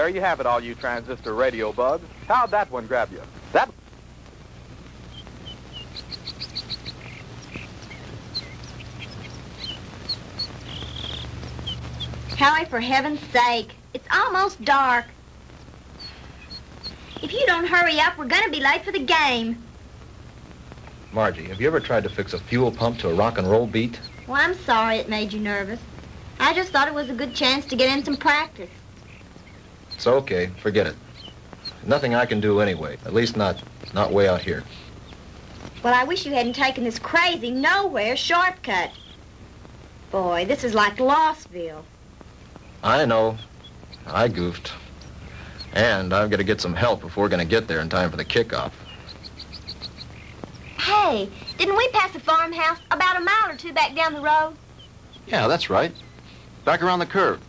there you have it, all you transistor radio bugs. How'd that one grab you? That... Howie, for heaven's sake, it's almost dark. If you don't hurry up, we're gonna be late for the game. Margie, have you ever tried to fix a fuel pump to a rock and roll beat? Well, I'm sorry it made you nervous. I just thought it was a good chance to get in some practice. It's okay. Forget it. Nothing I can do anyway. At least not way out here. Well, I wish you hadn't taken this crazy nowhere shortcut. Boy, this is like Lossville. I know. I goofed. And I've got to get some help if we're going to get there in time for the kickoff. Hey, didn't we pass a farmhouse about a mile or two back down the road? Yeah, that's right. Back around the curve.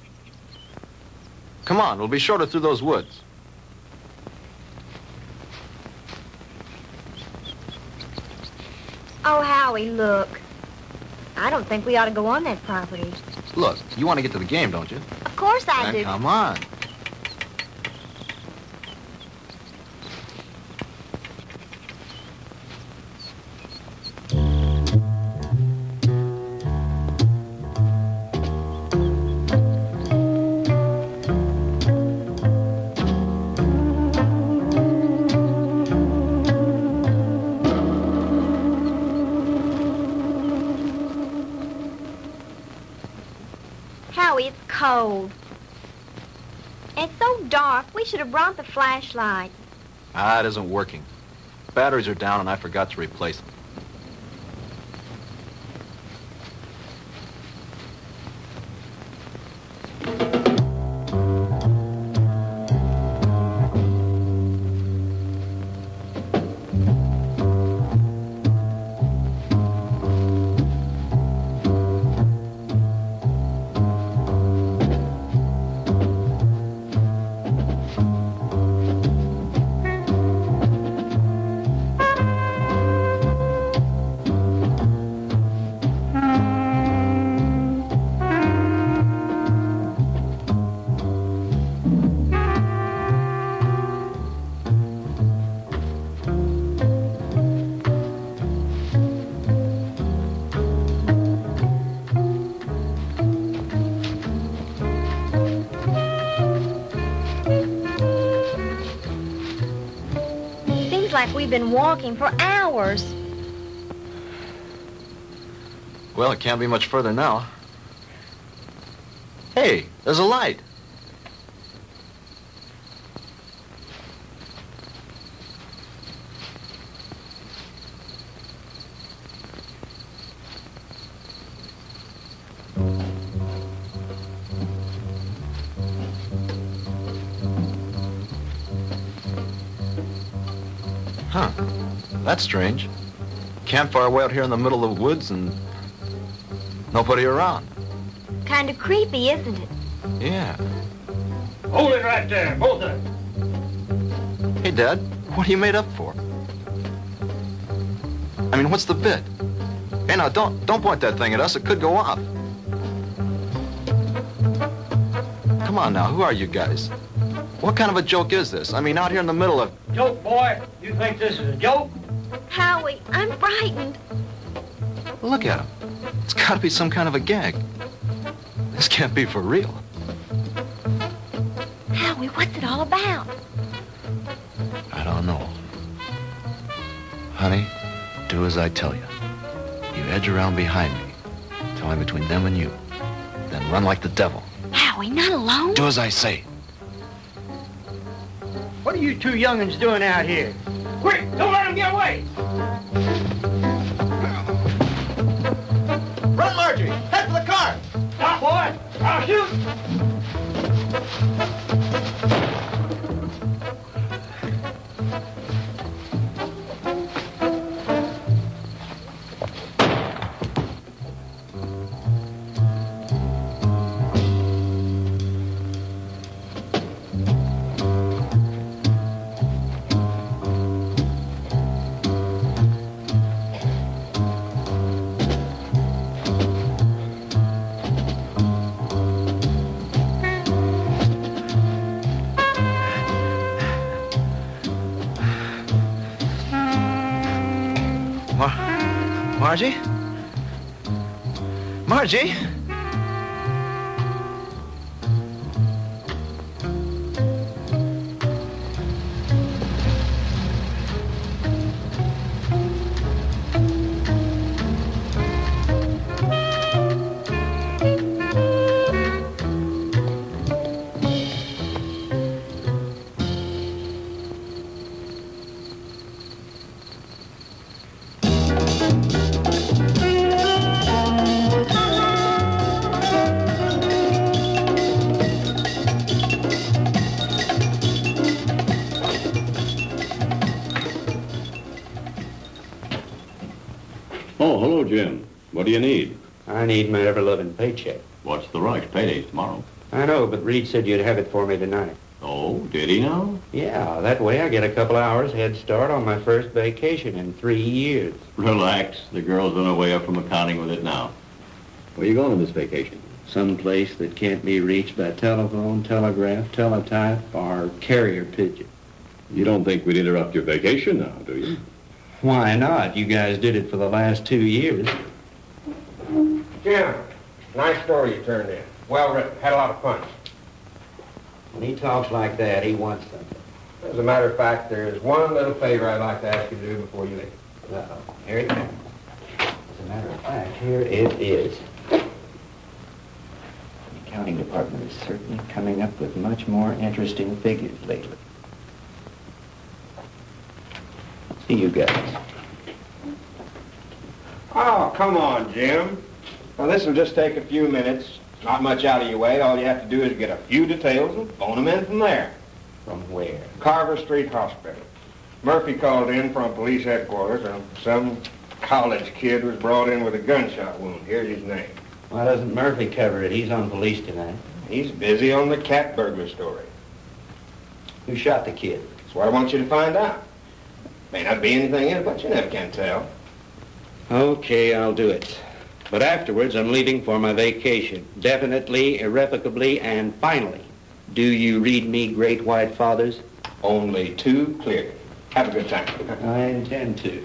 Come on, it'll be shorter through those woods. Oh, Howie, look. I don't think we ought to go on that property. Look, you want to get to the game, don't you? Of course I Then do. come on. Howie, it's cold. And it's so dark, we should have brought the flashlight. Ah, it isn't working. Batteries are down and I forgot to replace them. Like we've been walking for hours. Well, it can't be much further now. Hey, there's a light. Huh. That's strange. Campfire way out here in the middle of the woods and nobody around. Kind of creepy, isn't it? Yeah. Hold it right there, both of you. Hey, Dad, what are you made up for? I mean, what's the bit? Hey, now, don't point that thing at us. It could go off. Come on now, who are you guys? What kind of a joke is this? I mean, out here in the middle of... Joke, boy? You think this is a joke? Howie, I'm frightened. Look at him. It's got to be some kind of a gag. This can't be for real. Howie, what's it all about? I don't know. Honey, do as I tell you. You edge around behind me. Tell me between them and you. Then run like the devil. Howie, not alone? Do as I say. What are you two young'uns doing out here? Quick, don't let them get away! Run, Marjorie! Head for the car! Stop, boy! I'll shoot! Margie? Margie? Oh, hello, Jim. What do you need? I need my ever-loving paycheck. What's the rush? Payday's tomorrow. I know, but Reed said you'd have it for me tonight. Oh, did he now? Yeah, that way I get a couple hours head start on my first vacation in 3 years. Relax. The girl's on her way up from accounting with it now. Where you going on this vacation? Some place that can't be reached by telephone, telegraph, teletype, or carrier pigeon. You don't think we'd interrupt your vacation now, do you? Why not? You guys did it for the last 2 years. Jim, nice story you turned in. Well written. Had a lot of fun. When he talks like that, he wants something. As a matter of fact, there's one little favor I'd like to ask you to do before you leave. Uh-oh. Here it comes. As a matter of fact, here it is. The accounting department is certainly coming up with much more interesting figures lately. See you guys. Oh, come on, Jim. Well, this will just take a few minutes. Not much out of your way. All you have to do is get a few details and phone them in from there. From where? Carver Street Hospital. Murphy called in from police headquarters, and some college kid was brought in with a gunshot wound. Here's his name. Why doesn't Murphy cover it? He's on police tonight. He's busy on the cat burglar story. Who shot the kid? That's what I want you to find out. May not be anything in it, but you never can tell. Okay, I'll do it. But afterwards, I'm leaving for my vacation. Definitely, irrevocably, and finally. Do you read me, great white fathers? Only too clearly. Have a good time. I intend to.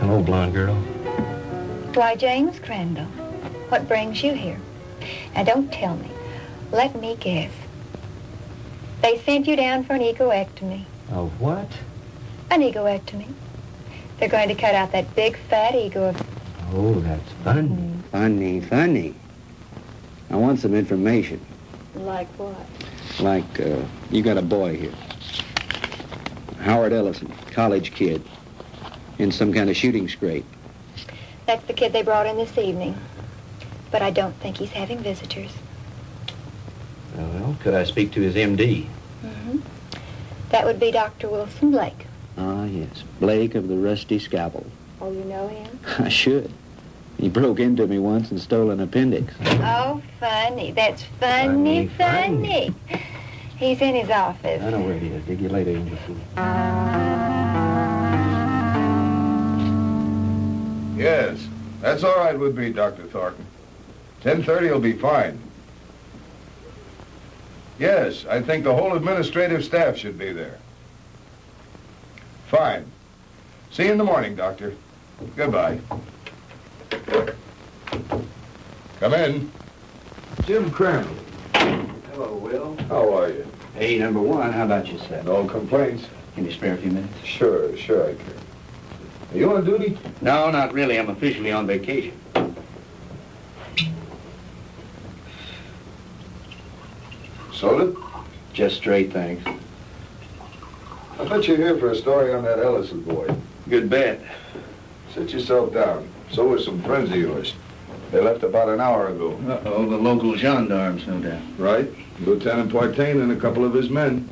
Hello, blonde girl. Why, James Crandall, what brings you here? Now, don't tell me. Let me guess. They sent you down for an egoectomy. A what? An egoectomy. They're going to cut out that big, fat ego of... Oh, that's funny. Funny, funny. I want some information. Like what? Like, you got a boy here. Howard Ellison, college kid, in some kind of shooting scrape. That's the kid they brought in this evening. But I don't think he's having visitors. Well, could I speak to his MD? Mm-hmm. That would be Dr. Wilson Blake. Ah, yes. Blake of the Rusty Scalpel. Oh, you know him? I should. He broke into me once and stole an appendix. Oh, funny. That's funny. He's in his office. I know where he is. Dig you later, Angel. Yes, that's all right with me, Dr. Thornton. 10:30 will be fine. Yes, I think the whole administrative staff should be there. Fine. See you in the morning, Doctor. Goodbye. Come in. Jim Crandall. Hello, Will. How are you? Hey, number one, how about yourself? No complaints? Can you spare a few minutes? Sure I can. Are you on duty? No, not really. I'm officially on vacation. Soda? Just straight, thanks. I bet you're here for a story on that Ellison boy. Good bet. Sit yourself down. So are some friends of yours. They left about an hour ago. Uh-oh, the local gendarmes, no doubt. Right. Lieutenant Partain and a couple of his men.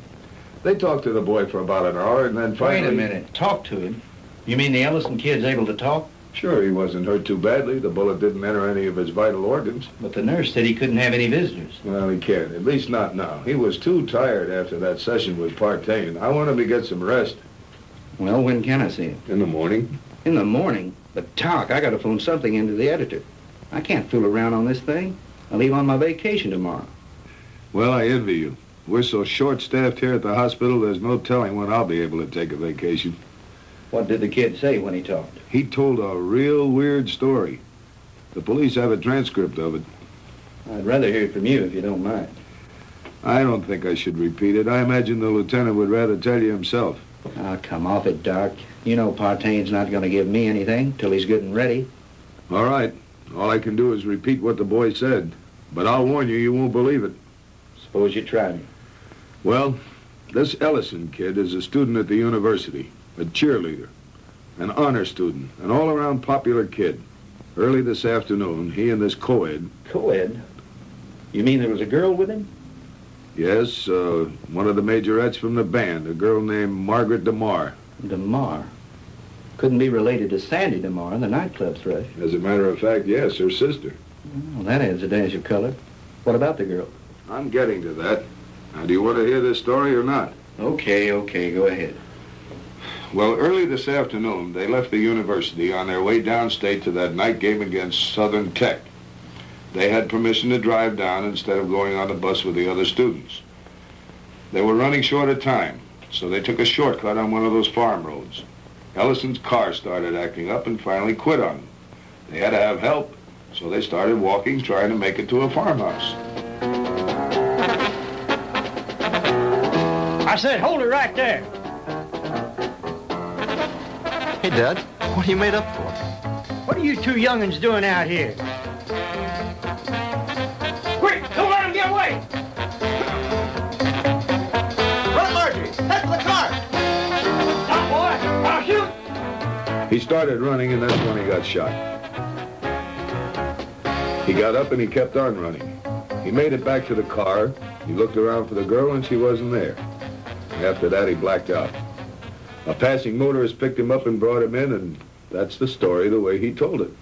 They talked to the boy for about an hour and then finally... Wait a minute. Talk to him? You mean the Ellison kid's able to talk? Sure, he wasn't hurt too badly. The bullet didn't enter any of his vital organs. But the nurse said he couldn't have any visitors. Well, he can't. At least not now. He was too tired after that session with Partain. I want him to get some rest. Well, when can I see him? In the morning. In the morning? But, Talk, I got to phone something into the editor. I can't fool around on this thing. I leave on my vacation tomorrow. Well, I envy you. We're so short-staffed here at the hospital, there's no telling when I'll be able to take a vacation. What did the kid say when he talked? He told a real weird story. The police have a transcript of it. I'd rather hear it from you if you don't mind. I don't think I should repeat it. I imagine the lieutenant would rather tell you himself. Oh, come off it, Doc. You know Partaine's not going to give me anything till he's good and ready. All right. All I can do is repeat what the boy said. But I'll warn you, you won't believe it. Suppose you try me. Well, this Ellison kid is a student at the university, a cheerleader, an honor student, an all-around popular kid. Early this afternoon, he and this co-ed... Co-ed? You mean there was a girl with him? Yes, one of the majorettes from the band, a girl named Margaret DeMar. DeMar? Couldn't be related to Sandy DeMar, the nightclub thrush. As a matter of fact, yes, her sister. Well, that adds a dash of color. What about the girl? I'm getting to that. Now, do you want to hear this story or not? Okay, go ahead. Well, early this afternoon, they left the university on their way downstate to that night game against Southern Tech. They had permission to drive down instead of going on the bus with the other students. They were running short of time, so they took a shortcut on one of those farm roads. Ellison's car started acting up and finally quit on them. They had to have help, so they started walking, trying to make it to a farmhouse. I said, hold it right there. Hey, Dad, what are you made up for? What are you two young'uns doing out here? Quick, don't let him get away! Run, Margie! Head for the car! Stop, boy! I'll shoot! He started running, and that's when he got shot. He got up and he kept on running. He made it back to the car. He looked around for the girl, and she wasn't there. After that, he blacked out. A passing motorist picked him up and brought him in, and that's the story the way he told it.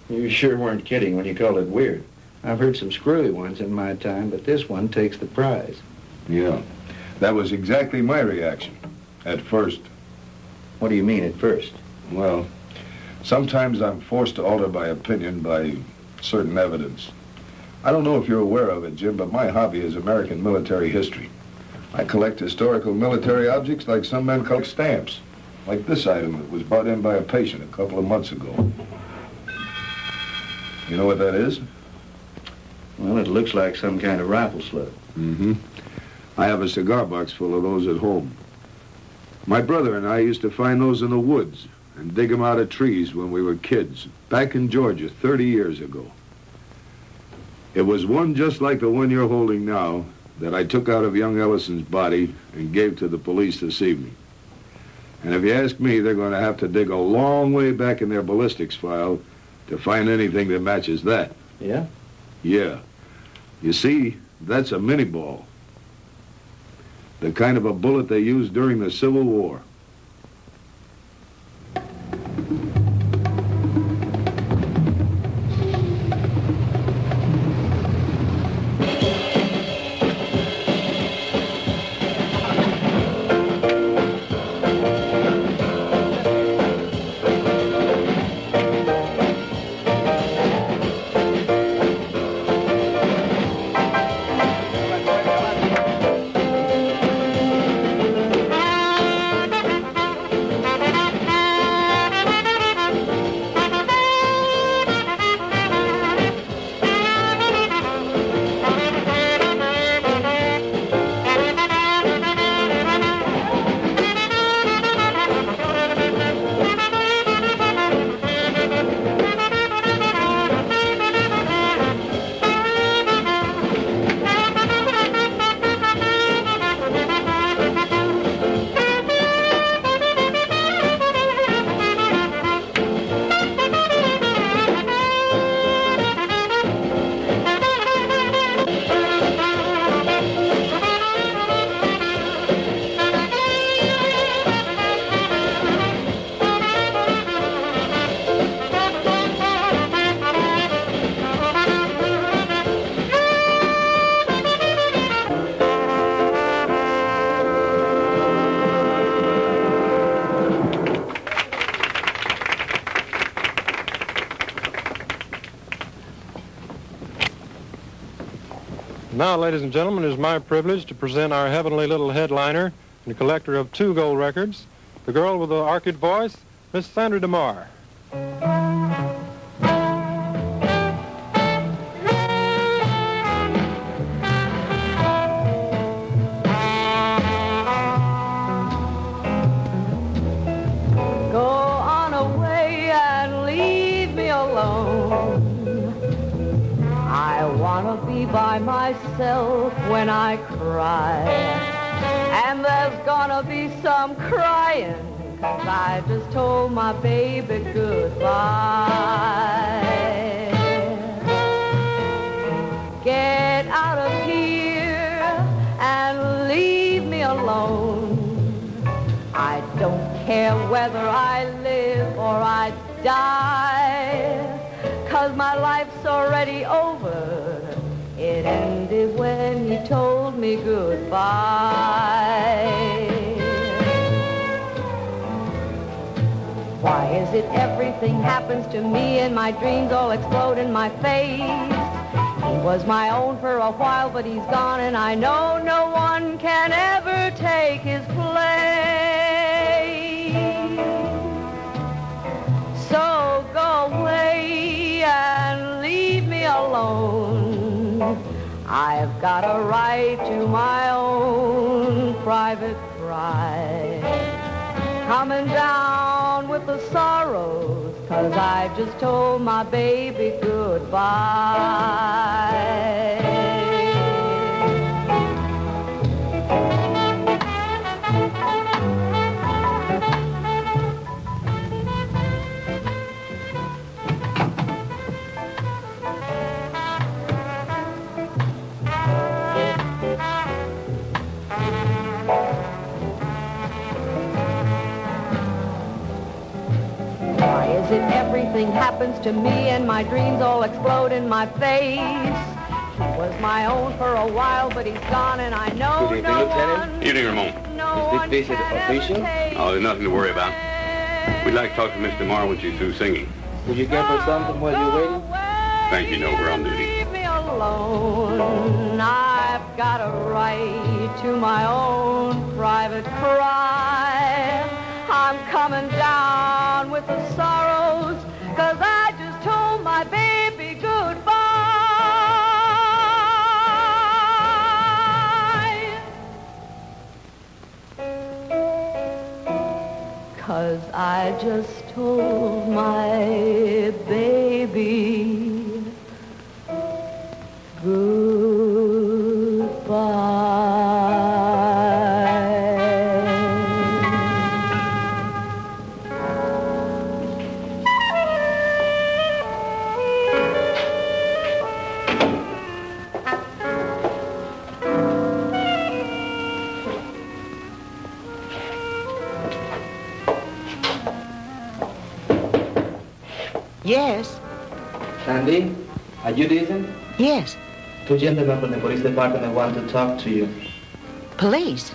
You sure weren't kidding when you called it weird. I've heard some screwy ones in my time, but this one takes the prize. Yeah, that was exactly my reaction, at first. What do you mean at first? Well, sometimes I'm forced to alter my opinion by certain evidence. I don't know if you're aware of it, Jim, but my hobby is American military history. I collect historical military objects like some men collect stamps. Like this item that was brought in by a patient a couple of months ago. You know what that is? Well, it looks like some kind of rifle slug. Mm-hmm. I have a cigar box full of those at home. My brother and I used to find those in the woods and dig them out of trees when we were kids, back in Georgia 30 years ago. It was one just like the one you're holding now that I took out of young Ellison's body and gave to the police this evening. And if you ask me, they're going to have to dig a long way back in their ballistics file to find anything that matches that. Yeah? Yeah. You see, that's a mini ball. The kind of a bullet they used during the Civil War. Now, ladies and gentlemen, it is my privilege to present our heavenly little headliner and collector of 2 gold records, the girl with the orchid voice, Miss Sandra DeMar. Go on away and leave me alone. I want to be by myself when I cry. And there's gonna be some crying, 'cause I just told my baby goodbye. Get out of here and leave me alone. I don't care whether I live or I die, 'cause my life's already over. It ended when he told me goodbye. Why is it everything happens to me and my dreams all explode in my face? He was my own for a while, but he's gone, and I know no one can ever take his place. So go away and leave me alone. I've got a right to my own private cry. Coming down with the sorrows, 'cause I just told my baby goodbye. Why is it everything happens to me and my dreams all explode in my face? He was my own for a while, but he's gone, and I know Good evening, no Lieutenant. one. Evening, Herman. No Is this visit official? Oh, there's nothing to worry about. We'd like to talk to Miss DeMar when she's through singing. Would you give her something while you're waiting? Thank you, no, we're on duty. Leave me alone. I've got a right to my own private cry. I'm coming down with the sorrows, 'cause I just told my baby goodbye. 'Cause I just told my baby Yes. Sandy, are you decent? Yes. 2 gentlemen from the police department want to talk to you. Police?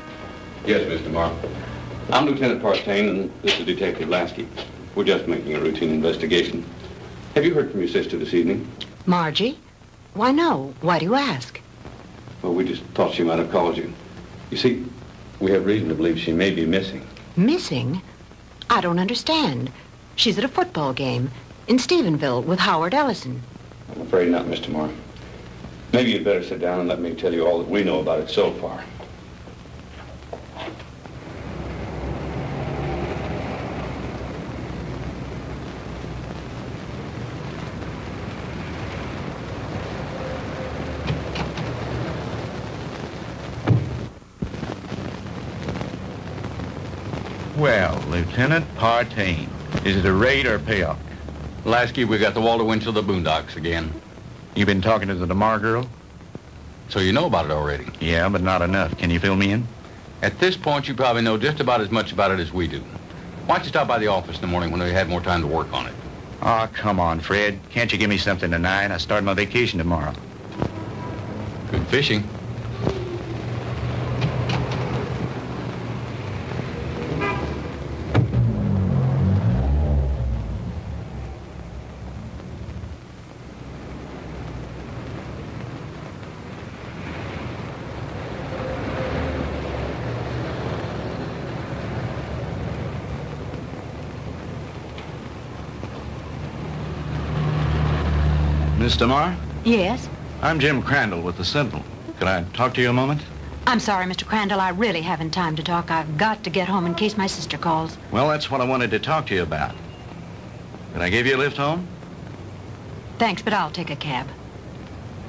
Yes, Miss DeMar. I'm Lieutenant Partain, and this is Detective Lasky. We're just making a routine investigation. Have you heard from your sister this evening? Margie? Why, no. Why do you ask? Well, we just thought she might have called you. You see, we have reason to believe she may be missing. Missing? I don't understand. She's at a football game in Stephenville with Howard Ellison. I'm afraid not, Miss DeMar. Maybe you'd better sit down and let me tell you all that we know about it so far. Well, Lieutenant Partain, is it a raid or a payoff? Lasky, we got the Walter Winchell of the Boondocks again. You been talking to the DeMar girl? So you know about it already? Yeah, but not enough. Can you fill me in? At this point, you probably know just about as much about it as we do. Why don't you stop by the office in the morning when we had more time to work on it? Oh, come on, Fred. Can't you give me something tonight? I start my vacation tomorrow. Good fishing. Miss DeMar? Yes? I'm Jim Crandall with the Sentinel. Could I talk to you a moment? I'm sorry, Mr. Crandall. I really haven't time to talk. I've got to get home in case my sister calls. Well, that's what I wanted to talk to you about. Can I give you a lift home? Thanks, but I'll take a cab.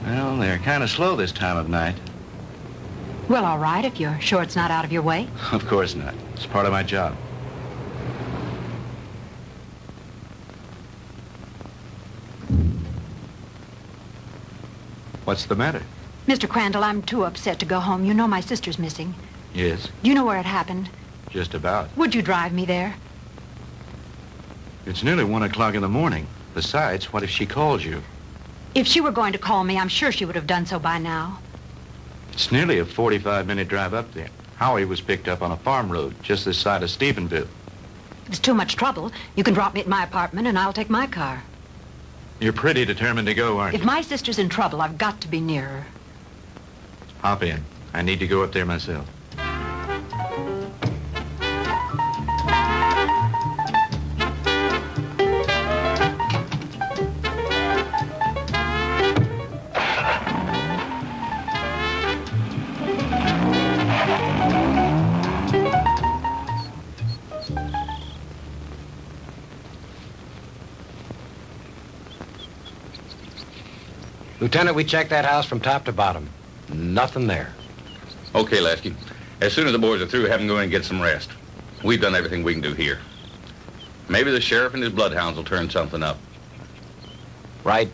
Well, they're kind of slow this time of night. Well, all right, if you're sure it's not out of your way. Of course not. It's part of my job. What's the matter? Mr. Crandall, I'm too upset to go home. You know my sister's missing. Yes, Do you know where it happened? just about. Would you drive me there? It's nearly 1 o'clock in the morning. Besides, what if she calls you? If she were going to call me, I'm sure she would have done so by now. It's nearly a 45-minute drive up there. Howie was picked up on a farm road just this side of Stephenville. It's too much trouble. You can drop me at my apartment, and I'll take my car. You're pretty determined to go, aren't If you? my sister's in trouble, I've got to be near her. Hop in. I need to go up there myself. Lieutenant, we checked that house from top to bottom. Nothing there. Okay, Lasky. As soon as the boys are through, have them go in and get some rest. We've done everything we can do here. Maybe the sheriff and his bloodhounds will turn something up. Right.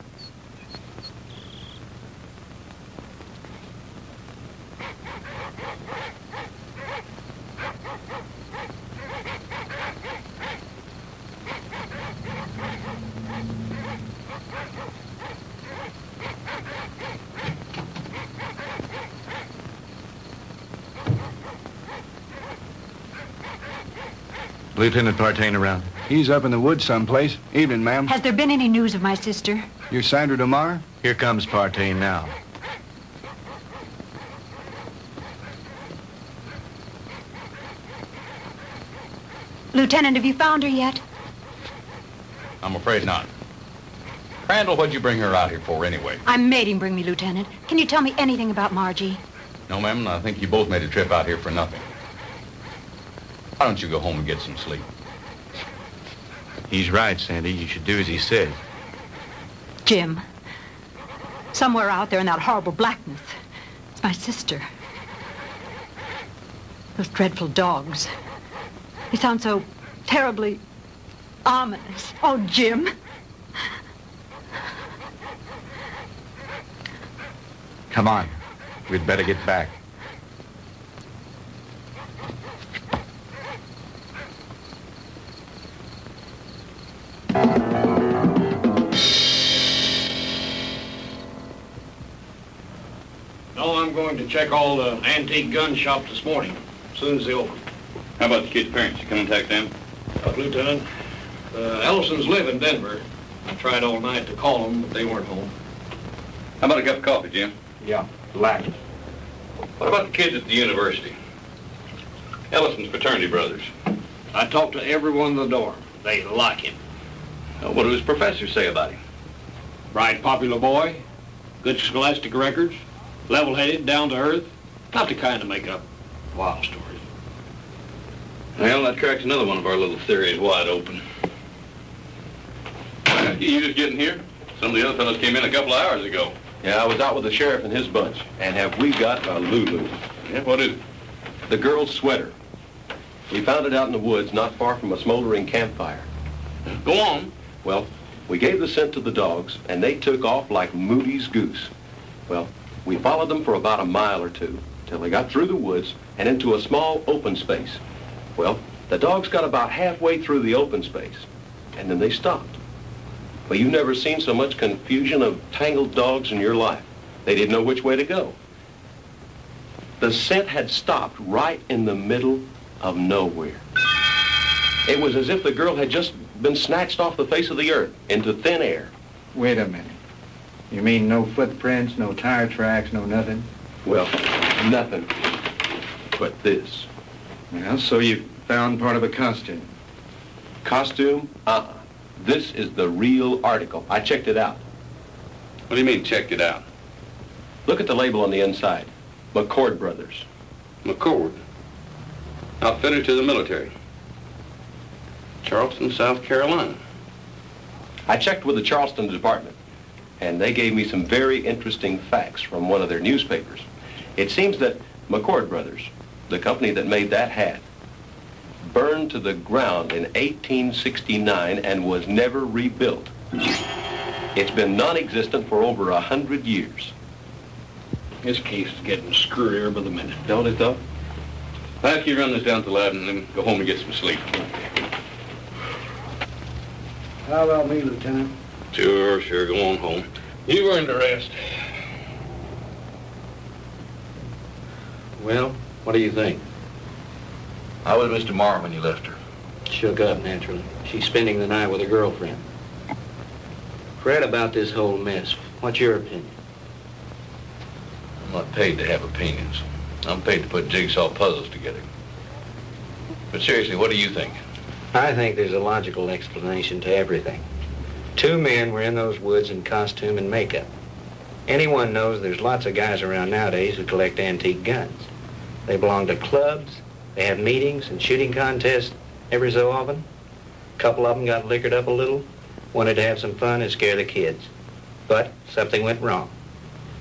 Lieutenant Partain around. He's up in the woods someplace. Evening, ma'am. Has there been any news of my sister? You're Sandra DeMar? Here comes Partain now. Lieutenant, have you found her yet? I'm afraid not. Crandall, what'd you bring her out here for anyway? I made him bring me, Lieutenant. Can you tell me anything about Margie? No, ma'am, I think you both made a trip out here for nothing. Why don't you go home and get some sleep? He's right, Sandy. You should do as he says. Jim, somewhere out there in that horrible blackness, it's my sister. Those dreadful dogs. They sound so terribly ominous. Oh, Jim. Come on. We'd better get back. No, I'm going to check all the antique gun shops this morning, as soon as they open. How about the kid's parents? You contact them? Lieutenant, Ellisons live in Denver. I tried all night to call them, but they weren't home. How about a cup of coffee, Jim? Yeah, black. What about the kids at the university? Ellison's fraternity brothers. I talked to everyone in the dorm. They like him. What do his professors say about him? Bright, popular boy, good scholastic records, level-headed, down to earth. Not the kind to make up wild stories. Well, that cracks another one of our little theories wide open. You just getting here? Some of the other fellows came in a couple of hours ago. Yeah, I was out with the sheriff and his bunch. And have we got a Lulu? Yeah, what is it? The girl's sweater. We found it out in the woods not far from a smoldering campfire. Go on. Well, we gave the scent to the dogs, and they took off like Moody's goose. Well, we followed them for about a mile or two, till they got through the woods and into a small open space. Well, the dogs got about halfway through the open space, and then they stopped. Well, you've never seen so much confusion of tangled dogs in your life. They didn't know which way to go. The scent had stopped right in the middle of nowhere. It was as if the girl had just been snatched off the face of the earth into thin air. Wait a minute. You mean no footprints, no tire tracks, no nothing? Well, nothing but this. Well, so you found part of a costume. Costume? This is the real article. I checked it out. What do you mean, checked it out? Look at the label on the inside. McCord Brothers. McCord? Outfitter to the military. Charleston, South Carolina. I checked with the Charleston department, and they gave me some very interesting facts from one of their newspapers. It seems that McCord Brothers, the company that made that hat, burned to the ground in 1869 and was never rebuilt. It's been non-existent for over 100 years. This case is getting screwier by the minute. Don't it, though? I'll have you run this down to the lab and then go home and get some sleep. How about me, Lieutenant? Sure, go on home. You've earned a rest. Well, what do you think? How was Mr. Marr when you left her? Shook up, naturally. She's spending the night with a girlfriend. Fred, about this whole mess, what's your opinion? I'm not paid to have opinions. I'm paid to put jigsaw puzzles together. But seriously, what do you think? I think there's a logical explanation to everything. Two men were in those woods in costume and makeup. Anyone knows there's lots of guys around nowadays who collect antique guns. They belong to clubs, they have meetings and shooting contests every so often. A couple of them got liquored up a little, wanted to have some fun and scare the kids. But something went wrong.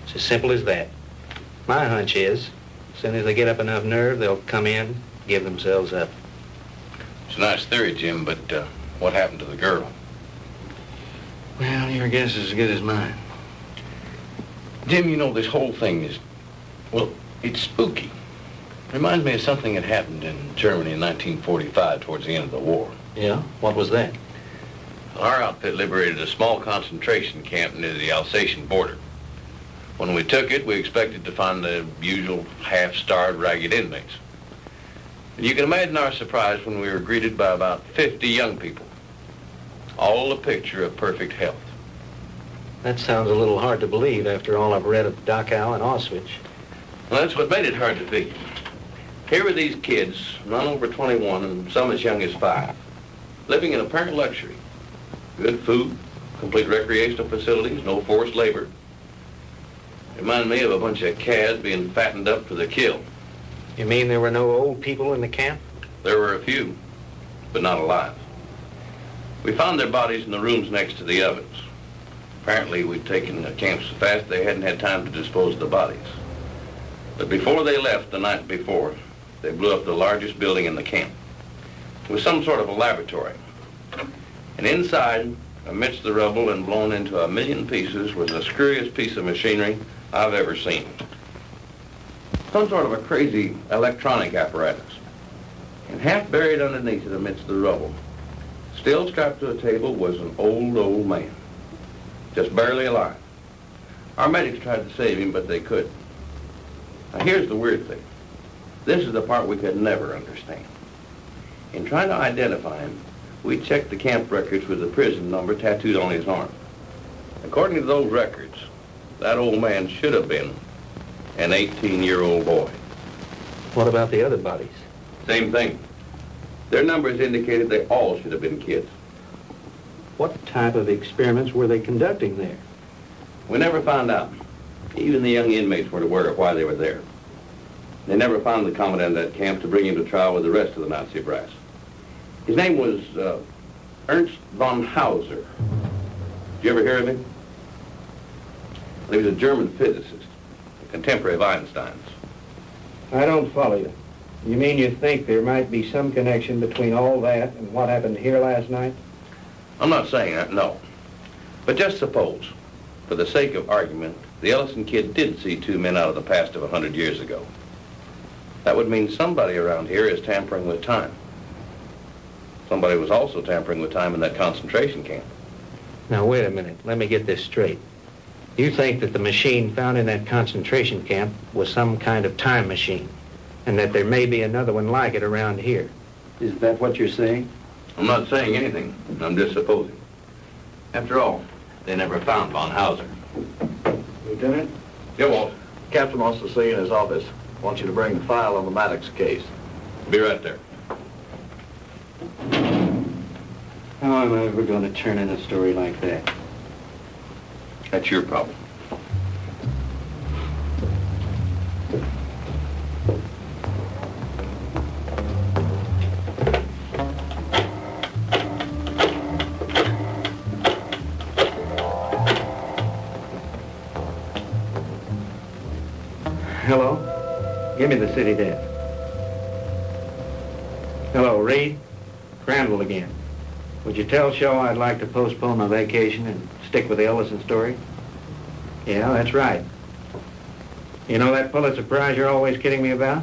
It's as simple as that. My hunch is, as soon as they get up enough nerve, they'll come in, give themselves up. It's a nice theory, Jim, but what happened to the girl? Well, your guess is as good as mine. Jim, you know, this whole thing is, well, it's spooky. Reminds me of something that happened in Germany in 1945 towards the end of the war. Yeah? What was that? Our outfit liberated a small concentration camp near the Alsatian border. When we took it, we expected to find the usual half-starved, ragged inmates. And you can imagine our surprise when we were greeted by about 50 young people, all a picture of perfect health. That sounds a little hard to believe after all I've read of Dachau and Auschwitz. Well, that's what made it hard to figure. Here were these kids, none over 21 and some as young as 5, living in apparent luxury. Good food, complete recreational facilities, no forced labor. Reminded me of a bunch of calves being fattened up for the kill. You mean there were no old people in the camp? There were a few, but not alive. We found their bodies in the rooms next to the ovens. Apparently, we'd taken the camp so fast they hadn't had time to dispose of the bodies. But before they left the night before, they blew up the largest building in the camp. It was some sort of a laboratory. And inside, amidst the rubble and blown into a million pieces, was the screwiest piece of machinery I've ever seen. Some sort of a crazy electronic apparatus. And half buried underneath it amidst the rubble, still strapped to a table, was an old man. Just barely alive. Our medics tried to save him, but they couldn't. Now here's the weird thing. This is the part we could never understand. In trying to identify him, we checked the camp records with the prison number tattooed on his arm. According to those records, that old man should have been an 18-year-old boy. What about the other bodies? Same thing. Their numbers indicated they all should have been kids. What type of experiments were they conducting there? We never found out. Even the young inmates weren't aware of why they were there. They never found the commandant of that camp to bring him to trial with the rest of the Nazi brass. His name was Ernst von Hauser. Did you ever hear of him? He was a German physicist, a contemporary of Einstein's. I don't follow you. You mean you think there might be some connection between all that and what happened here last night? I'm not saying that, no. But just suppose, for the sake of argument, the Ellison kid did see two men out of the past of 100 years ago. That would mean somebody around here is tampering with time. Somebody was also tampering with time in that concentration camp. Now, wait a minute. Let me get this straight. You think that the machine found in that concentration camp was some kind of time machine, and that there may be another one like it around here. Is that what you're saying? I'm not saying anything. I'm just supposing. After all, they never found von Hauser. Lieutenant? Yeah, Walt. Captain wants to see you in his office. Wants you to bring the file on the Maddox case. Be right there. How am I ever going to turn in a story like that? That's your problem. Hello? Give me the city desk. Hello, Reed? Crandall again. Would you tell Shaw I'd like to postpone my vacation and stick with the Ellison story? Yeah, that's right. You know that Pulitzer Prize you're always kidding me about?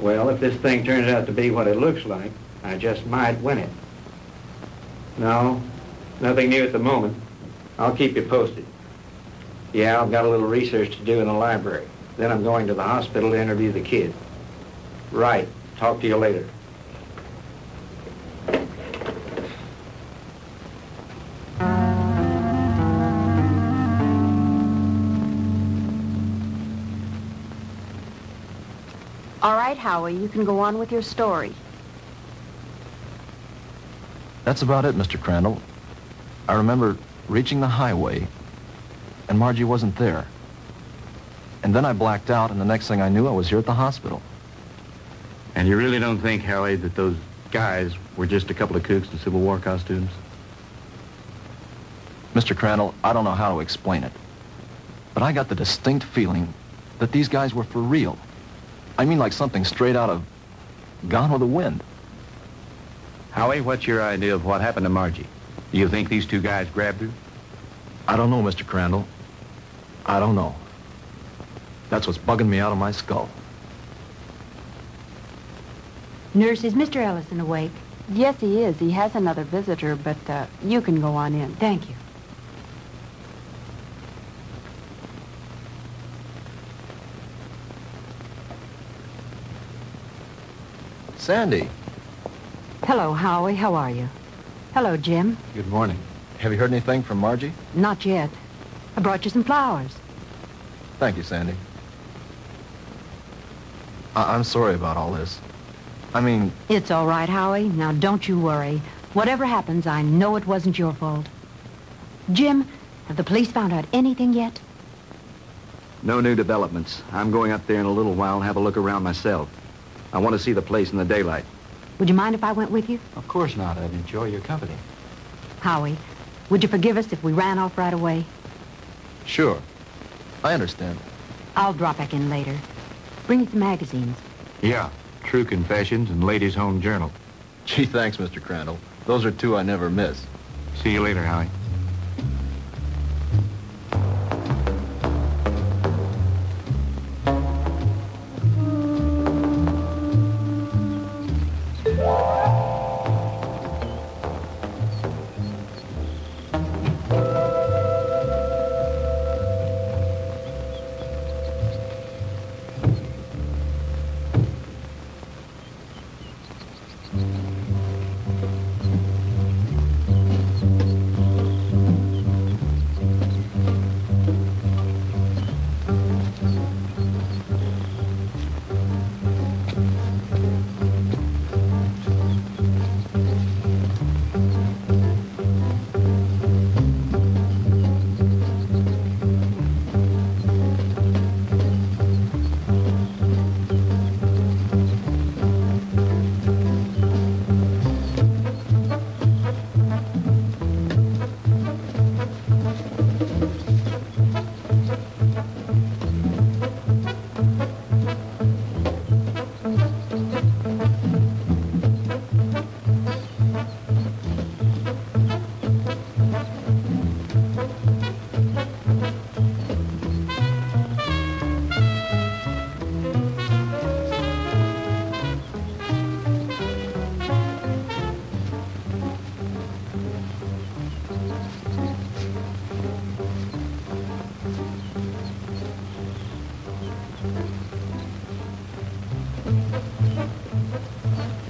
Well, if this thing turns out to be what it looks like, I just might win it. No, nothing new at the moment. I'll keep you posted. Yeah, I've got a little research to do in the library. Then I'm going to the hospital to interview the kid. Right. Talk to you later. All right, Howie, you can go on with your story. That's about it, Mr. Crandall. I remember reaching the highway, and Margie wasn't there. And then I blacked out, and the next thing I knew, I was here at the hospital. And you really don't think, Howie, that those guys were just a couple of kooks in Civil War costumes? Mr. Crandall, I don't know how to explain it, but I got the distinct feeling that these guys were for real. I mean, like something straight out of Gone with the Wind. Howie, what's your idea of what happened to Margie? Do you think these two guys grabbed her? I don't know, Mr. Crandall. I don't know. That's what's bugging me out of my skull. Nurse, is Mr. Ellison awake? Yes, he is. He has another visitor, but you can go on in. Thank you. Sandy. Hello, Howie. How are you? Hello, Jim. Good morning. Have you heard anything from Margie? Not yet. I brought you some flowers. Thank you, Sandy. I'm sorry about all this. I mean... It's all right, Howie. Now, don't you worry. Whatever happens, I know it wasn't your fault. Jim, have the police found out anything yet? No new developments. I'm going up there in a little while and have a look around myself. I want to see the place in the daylight. Would you mind if I went with you? Of course not. I'd enjoy your company. Howie, would you forgive us if we ran off right away? Sure. I understand. I'll drop back in later. Bring you some magazines. Yeah. True Confessions and Ladies' Home Journal. Gee, thanks, Mr. Crandall. Those are two I never miss. See you later, Howie.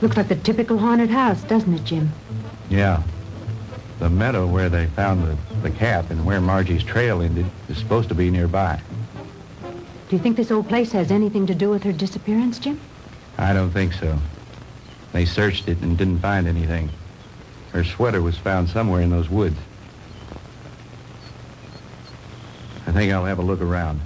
Looks like the typical haunted house, doesn't it, Jim? Yeah. The meadow where they found the cat and where Margie's trail ended is supposed to be nearby. Do you think this old place has anything to do with her disappearance, Jim? I don't think so. They searched it and didn't find anything. Her sweater was found somewhere in those woods. think I'll have a look around.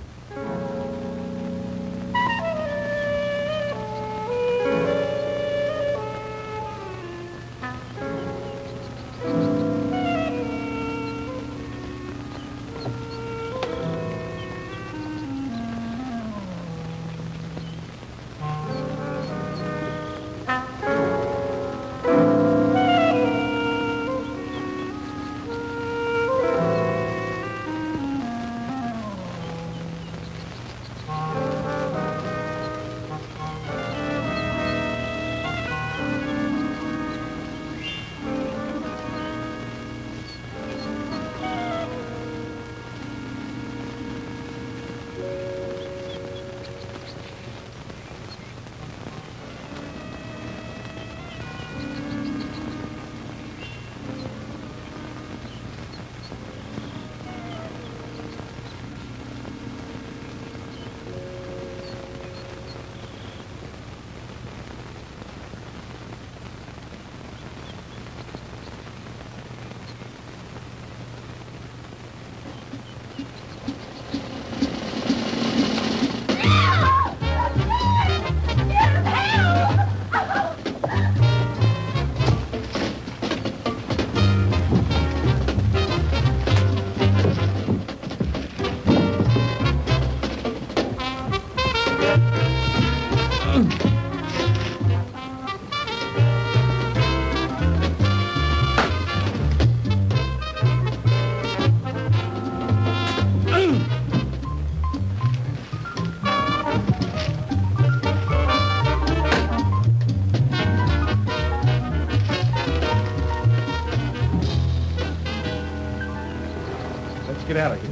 Get out of here.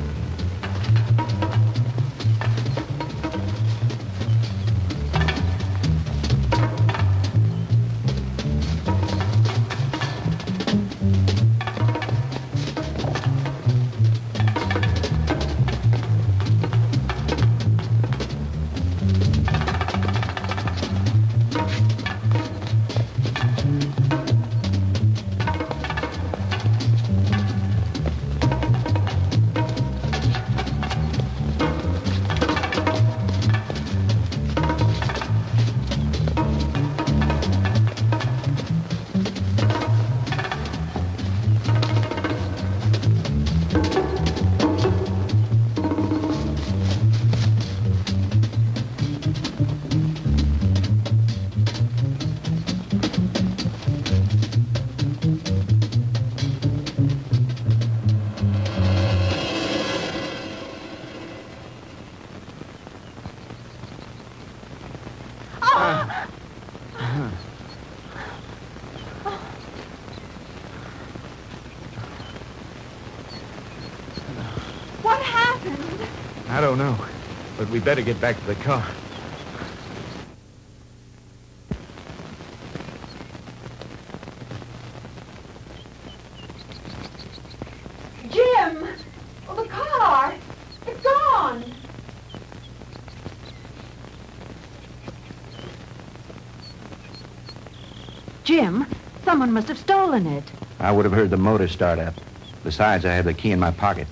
What happened? I don't know, but we better get back to the car. Jim! Oh, the car! It's gone! Jim, someone must have stolen it. I would have heard the motor start up. Besides, I have the key in my pocket.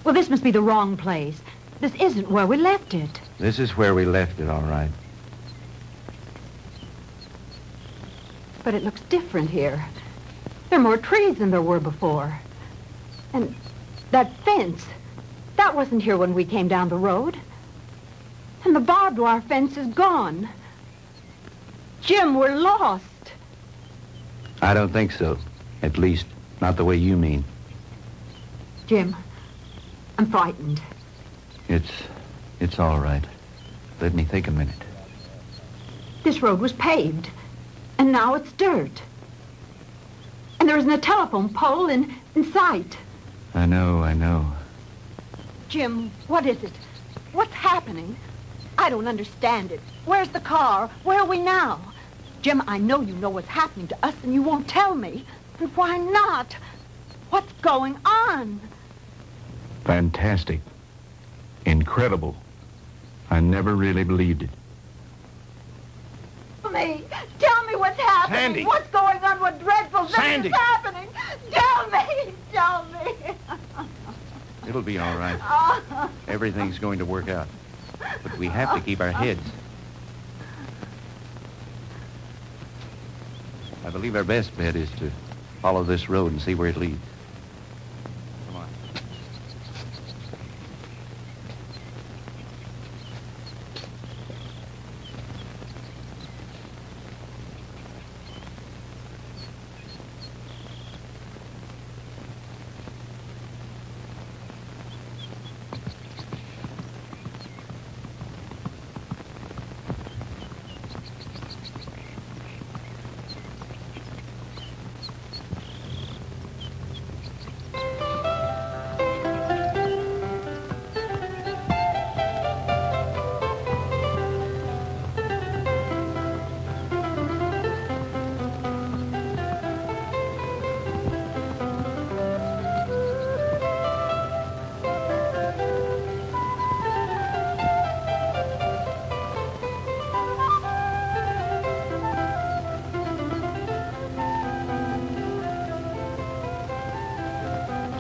Well, this must be the wrong place. This isn't where we left it. This is where we left it, all right. But it looks different here. There are more trees than there were before. And that fence, that wasn't here when we came down the road. And the barbed wire fence is gone. Jim, we're lost. I don't think so. At least, not the way you mean. Jim, I'm frightened. It's all right. Let me think a minute. This road was paved, and now it's dirt. And there isn't a telephone pole in sight. I know. Jim, what is it? What's happening? I don't understand it. Where's the car? Where are we now? Jim, I know you know what's happening to us, and you won't tell me. And why not? What's going on? Fantastic. Incredible. I never really believed it. Tell me what's happening. Sandy. What's going on? What dreadful thing Sandy. is happening? Tell me. It'll be all right. Everything's going to work out. But we have to keep our heads. I believe our best bet is to follow this road and see where it leads. Come on.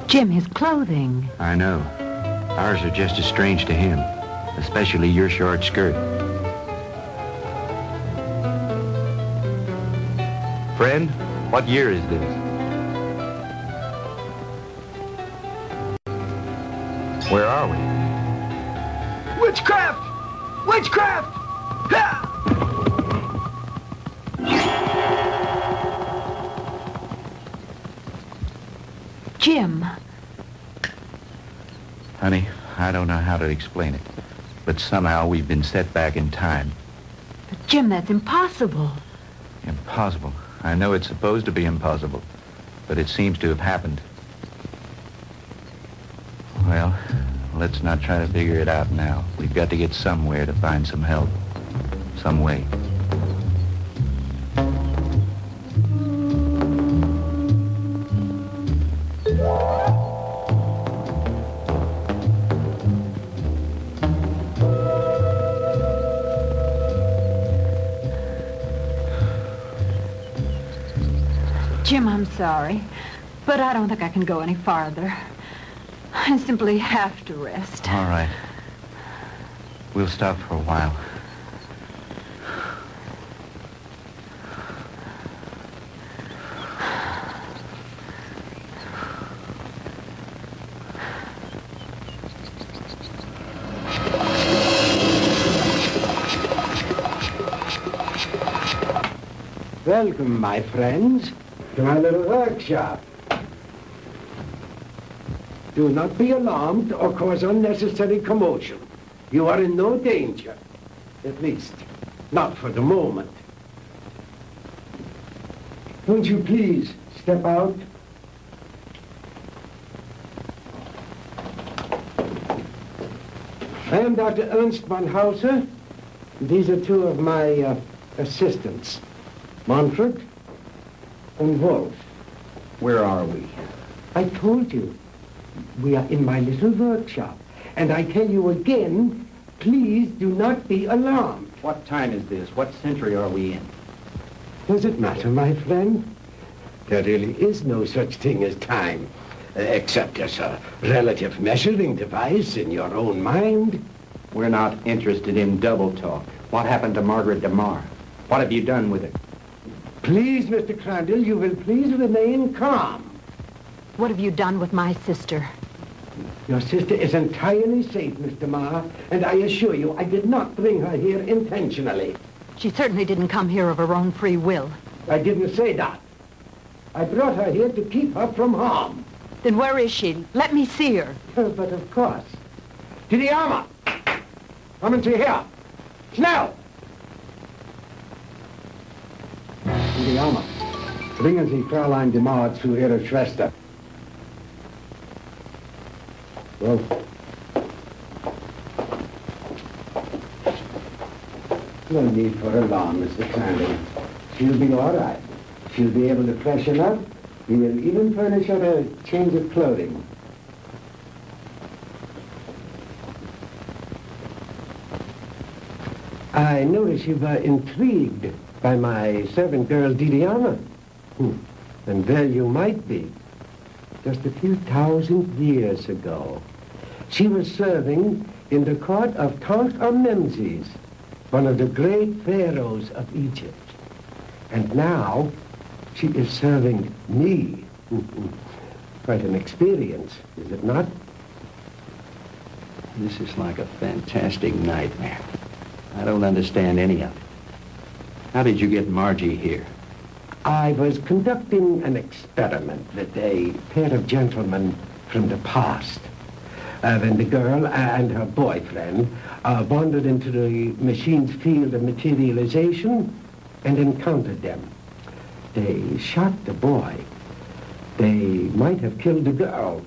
Jim, his clothing. I know. Ours are just as strange to him, especially your short skirt. Friend, what year is this? Where are we? Witchcraft! Witchcraft! Ha! Jim. Honey, I don't know how to explain it, but somehow we've been set back in time. But Jim, that's impossible. Impossible. I know it's supposed to be impossible, but it seems to have happened. Well, let's not try to figure it out now. We've got to get somewhere to find some help. Some way. Jim, I'm sorry, but I don't think I can go any farther. I simply have to rest. All right. We'll stop for a while. Welcome, my friends, to my little workshop. Do not be alarmed or cause unnecessary commotion. You are in no danger. At least, not for the moment. Won't you please step out? I am Dr. Ernst von Hauser. These are two of my assistants, Manfred and Wolf. Where are we? I told you. We are in my little workshop. And I tell you again, please do not be alarmed. What time is this? What century are we in? Does it matter, my friend? There really is no such thing as time, except as a relative measuring device in your own mind. We're not interested in double talk. What happened to Margaret DeMar? What have you done with it? Please, Mr. Crandall, you will please remain calm. What have you done with my sister? Your sister is entirely safe, Mr. Marr, and I assure you I did not bring her here intentionally. She certainly didn't come here of her own free will. I didn't say that. I brought her here to keep her from harm. Then where is she? Let me see her. But of course. To the armor! Come and see here. Schnell! To the armor. Bringen Sie Fräulein DeMar zu ihrer Schwester. Well. No need for alarm, Mr. Crandall. She'll be all right. She'll be able to freshen up. We will even furnish her a change of clothing. I notice you were intrigued by my servant girl, Diliana. And there you might be. Just a few thousand years ago, She was serving in the court of Tutankhamen, one of the great pharaohs of Egypt. And now she is serving me. Quite an experience, is it not? This is like a fantastic nightmare. I don't understand any of it. How did you get Margie here? I was conducting an experiment with a pair of gentlemen from the past. When the girl and her boyfriend wandered into the machine's field of materialization and encountered them. They shot the boy. They might have killed the girl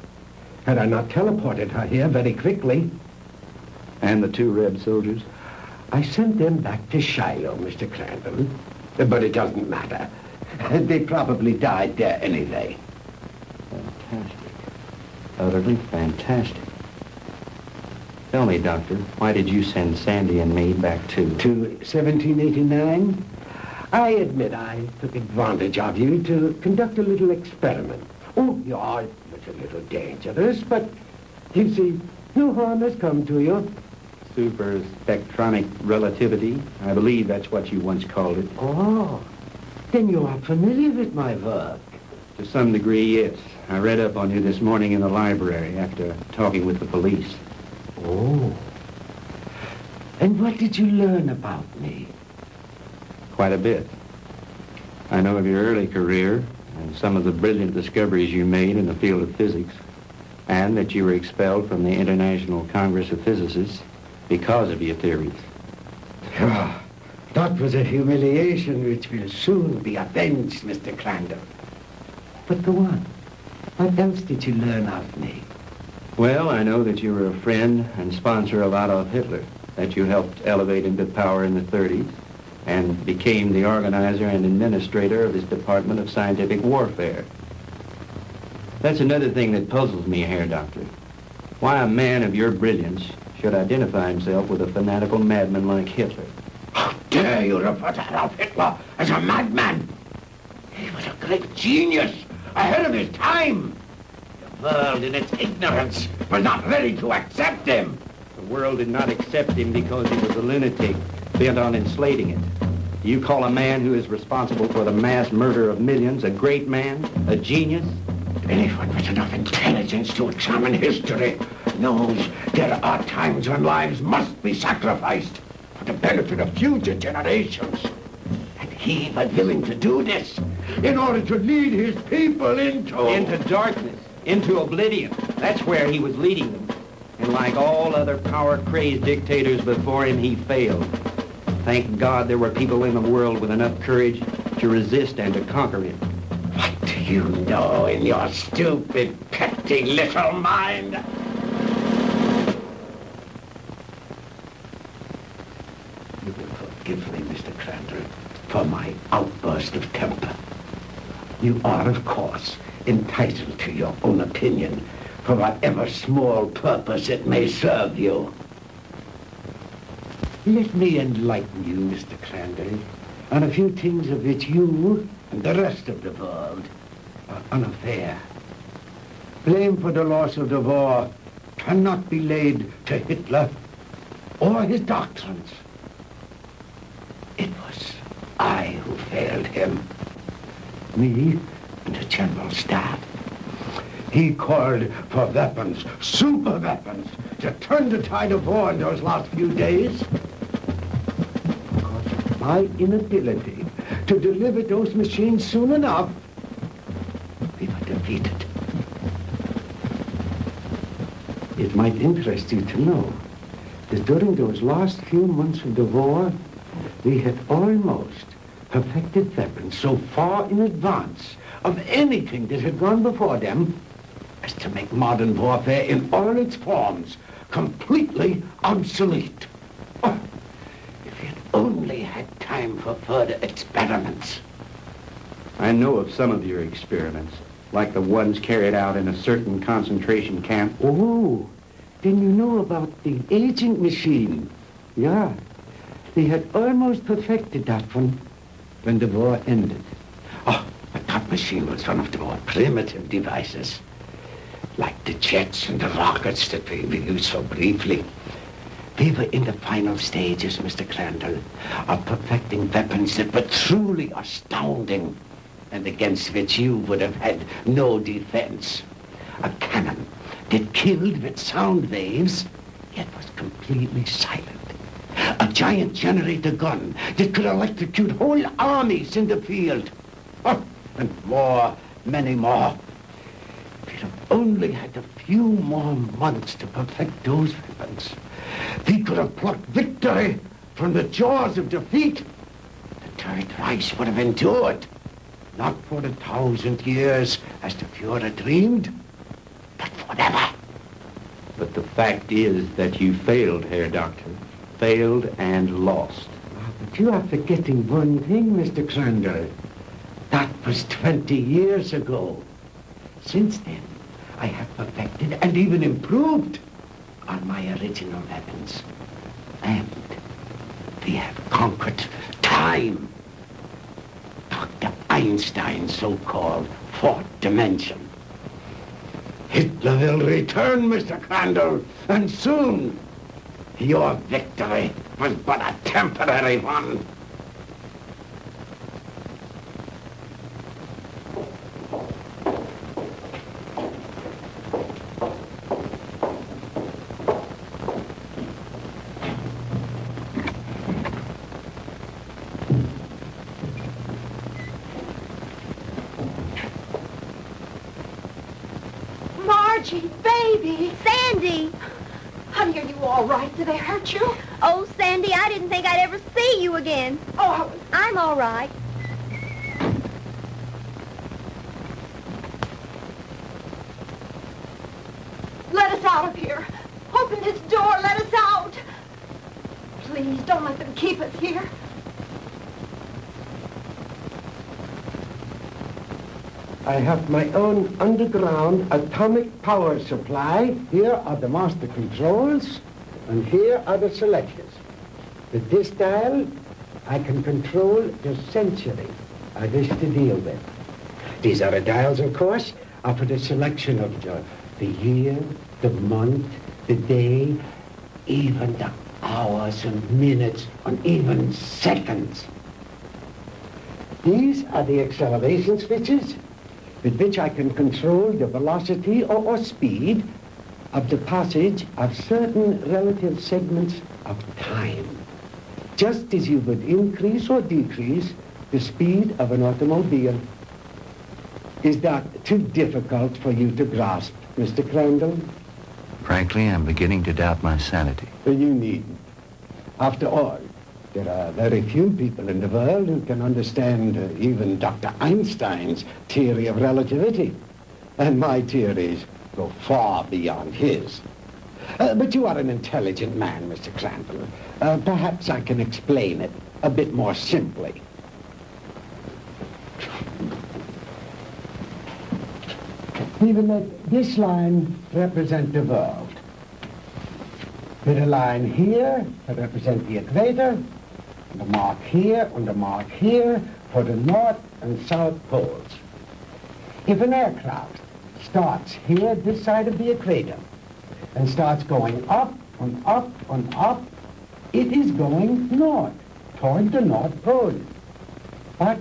had I not teleported her here very quickly. And the 2 red soldiers? I sent them back to Shiloh, Mr. Crandall. But it doesn't matter. They probably died there anyway. Fantastic. Utterly fantastic. Tell me, Doctor, why did you send Sandy and me back to 1789? I admit I took advantage of you to conduct a little experiment. Oh, it was a little dangerous, but you see, no harm has come to you. super spectronic relativity? I believe that's what you once called it. Oh, then you are familiar with my work. To some degree, yes. I read up on you this morning in the library after talking with the police. Oh. And what did you learn about me? Quite a bit. I know of your early career and some of the brilliant discoveries you made in the field of physics, and that you were expelled from the International Congress of Physicists because of your theories. Oh, that was a humiliation which will soon be avenged, Mr. Crandall. But go on. What else did you learn of me? Well, I know that you were a friend and sponsor of Adolf Hitler, that you helped elevate him to power in the 30s, and became the organizer and administrator of his Department of Scientific Warfare. That's another thing that puzzles me, Herr Doctor. Why a man of your brilliance should identify himself with a fanatical madman like Hitler. How dare you refer to Adolf Hitler as a madman? He was a great genius, ahead of his time. The world, in its ignorance, was not ready to accept him. The world did not accept him because he was a lunatic bent on enslaving it. You call a man who is responsible for the mass murder of millions a great man, a genius? Anyone with enough intelligence to examine history knows there are times when lives must be sacrificed for the benefit of future generations. And he was willing to do this in order to lead his people into darkness, into oblivion. That's where he was leading them. And like all other power-crazed dictators before him, he failed. Thank God there were people in the world with enough courage to resist and to conquer him. What do you know in your stupid, petty little mind? You will forgive me, Mr. Crandall, for my outburst of temper. You are, of course, entitled to your own opinion for whatever small purpose it may serve you. Let me enlighten you, Mr. Crandall, on a few things of which you and the rest of the world are unaware. Blame for the loss of the war cannot be laid to Hitler or his doctrines. It was I who failed him. Me and the General Staff. He called for weapons, super weapons, to turn the tide of war in those last few days. Because of my inability to deliver those machines soon enough, we were defeated. It might interest you to know that during those last few months of the war, we had almost perfected weapons so far in advance of anything that had gone before them as to make modern warfare in all its forms completely obsolete. Oh, if we had only had time for further experiments. I know of some of your experiments, like the ones carried out in a certain concentration camp. Oh, then you know about the aging machine. Yeah, they had almost perfected that one when the war ended. Oh, but that machine was one of the more primitive devices. like the jets and the rockets that we used so briefly. We were in the final stages, Mr. Crandall, of perfecting weapons that were truly astounding and against which you would have had no defense. A cannon that killed with sound waves, yet was completely silent. A giant generator gun that could electrocute whole armies in the field. Oh, and more, many more. We'd have only had a few more months to perfect those weapons. We could have plucked victory from the jaws of defeat. The Third Reich would have endured, not for 1,000 years as the Führer dreamed, but forever. But the fact is that you failed, Herr Doctor. Failed and lost. But you are forgetting one thing, Mr. Crandall. That was 20 years ago. Since then, I have perfected and even improved on my original weapons. And we have conquered time. Dr. Einstein's so-called fourth dimension. Hitler will return, Mr. Crandall, and soon. Your victory was but a temporary one. Margie, baby. Sandy! Honey, are you all right? Did they hurt you? Oh, Sandy, I didn't think I'd ever see you again. Oh, I'm all right. Let us out of here. Open this door. Let us out. Please, don't let them keep us here. I have my own underground atomic power supply. Here are the master controls, and here are the selectors. With this dial, I can control the century I wish to deal with. These other dials, of course, are for the selection of the year, the month, the day, even the hours and minutes, and even seconds. These are the acceleration switches with which I can control the velocity or speed of the passage of certain relative segments of time, just as you would increase or decrease the speed of an automobile. Is that too difficult for you to grasp, Mr. Crandall? Frankly, I'm beginning to doubt my sanity. You needn't. After all, there are very few people in the world who can understand even Dr. Einstein's theory of relativity. And my theories go far beyond his. But you are an intelligent man, Mr. Crandall. Perhaps I can explain it a bit more simply. We will let this line represent the world. With a line here to represent the equator, and a mark here and a mark here for the north and south poles. If an aircraft starts here, this side of the equator, and starts going up and up and up, it is going north, toward the North Pole. But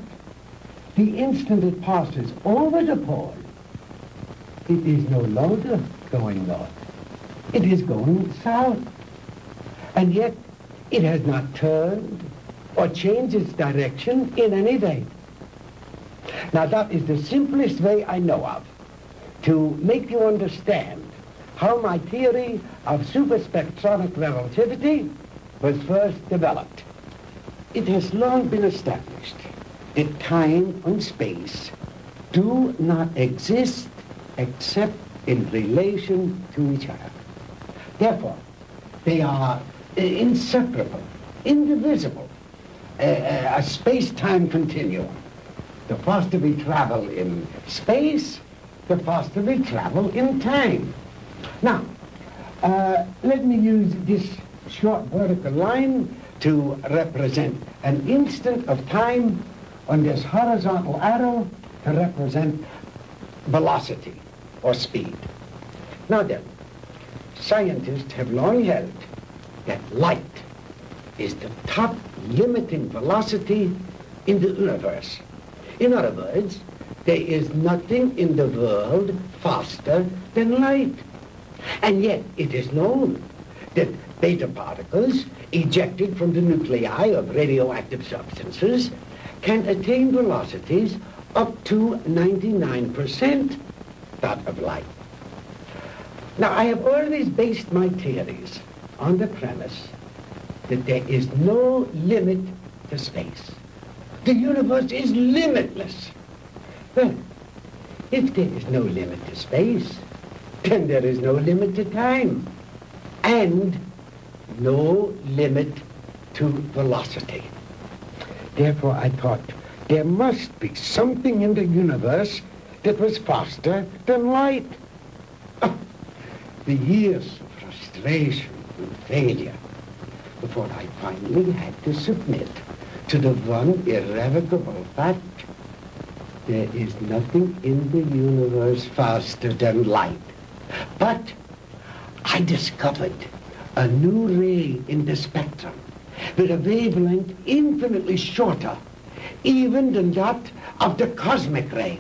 the instant it passes over the pole, it is no longer going north. It is going south. And yet, it has not turned or changed its direction in any way. Now, that is the simplest way I know of to make you understand how my theory of superspectronic relativity was first developed. It has long been established that time and space do not exist except in relation to each other. Therefore, they are inseparable, indivisible, a space-time continuum. The faster we travel in space, the faster we travel in time. Now, let me use this short vertical line to represent an instant of time, on this horizontal arrow to represent velocity or speed. Now then, scientists have long held that light is the top limiting velocity in the universe. In other words, there is nothing in the world faster than light. And yet it is known that beta particles ejected from the nuclei of radioactive substances can attain velocities up to 99% that of light. Now, I have always based my theories on the premise that there is no limit to space. The universe is limitless. Well, if there is no limit to space, then there is no limit to time, and no limit to velocity. Therefore, I thought there must be something in the universe that was faster than light. The years of frustration and failure before I finally had to submit to the one irrevocable fact: there is nothing in the universe faster than light. But I discovered a new ray in the spectrum with a wavelength infinitely shorter even than that of the cosmic ray.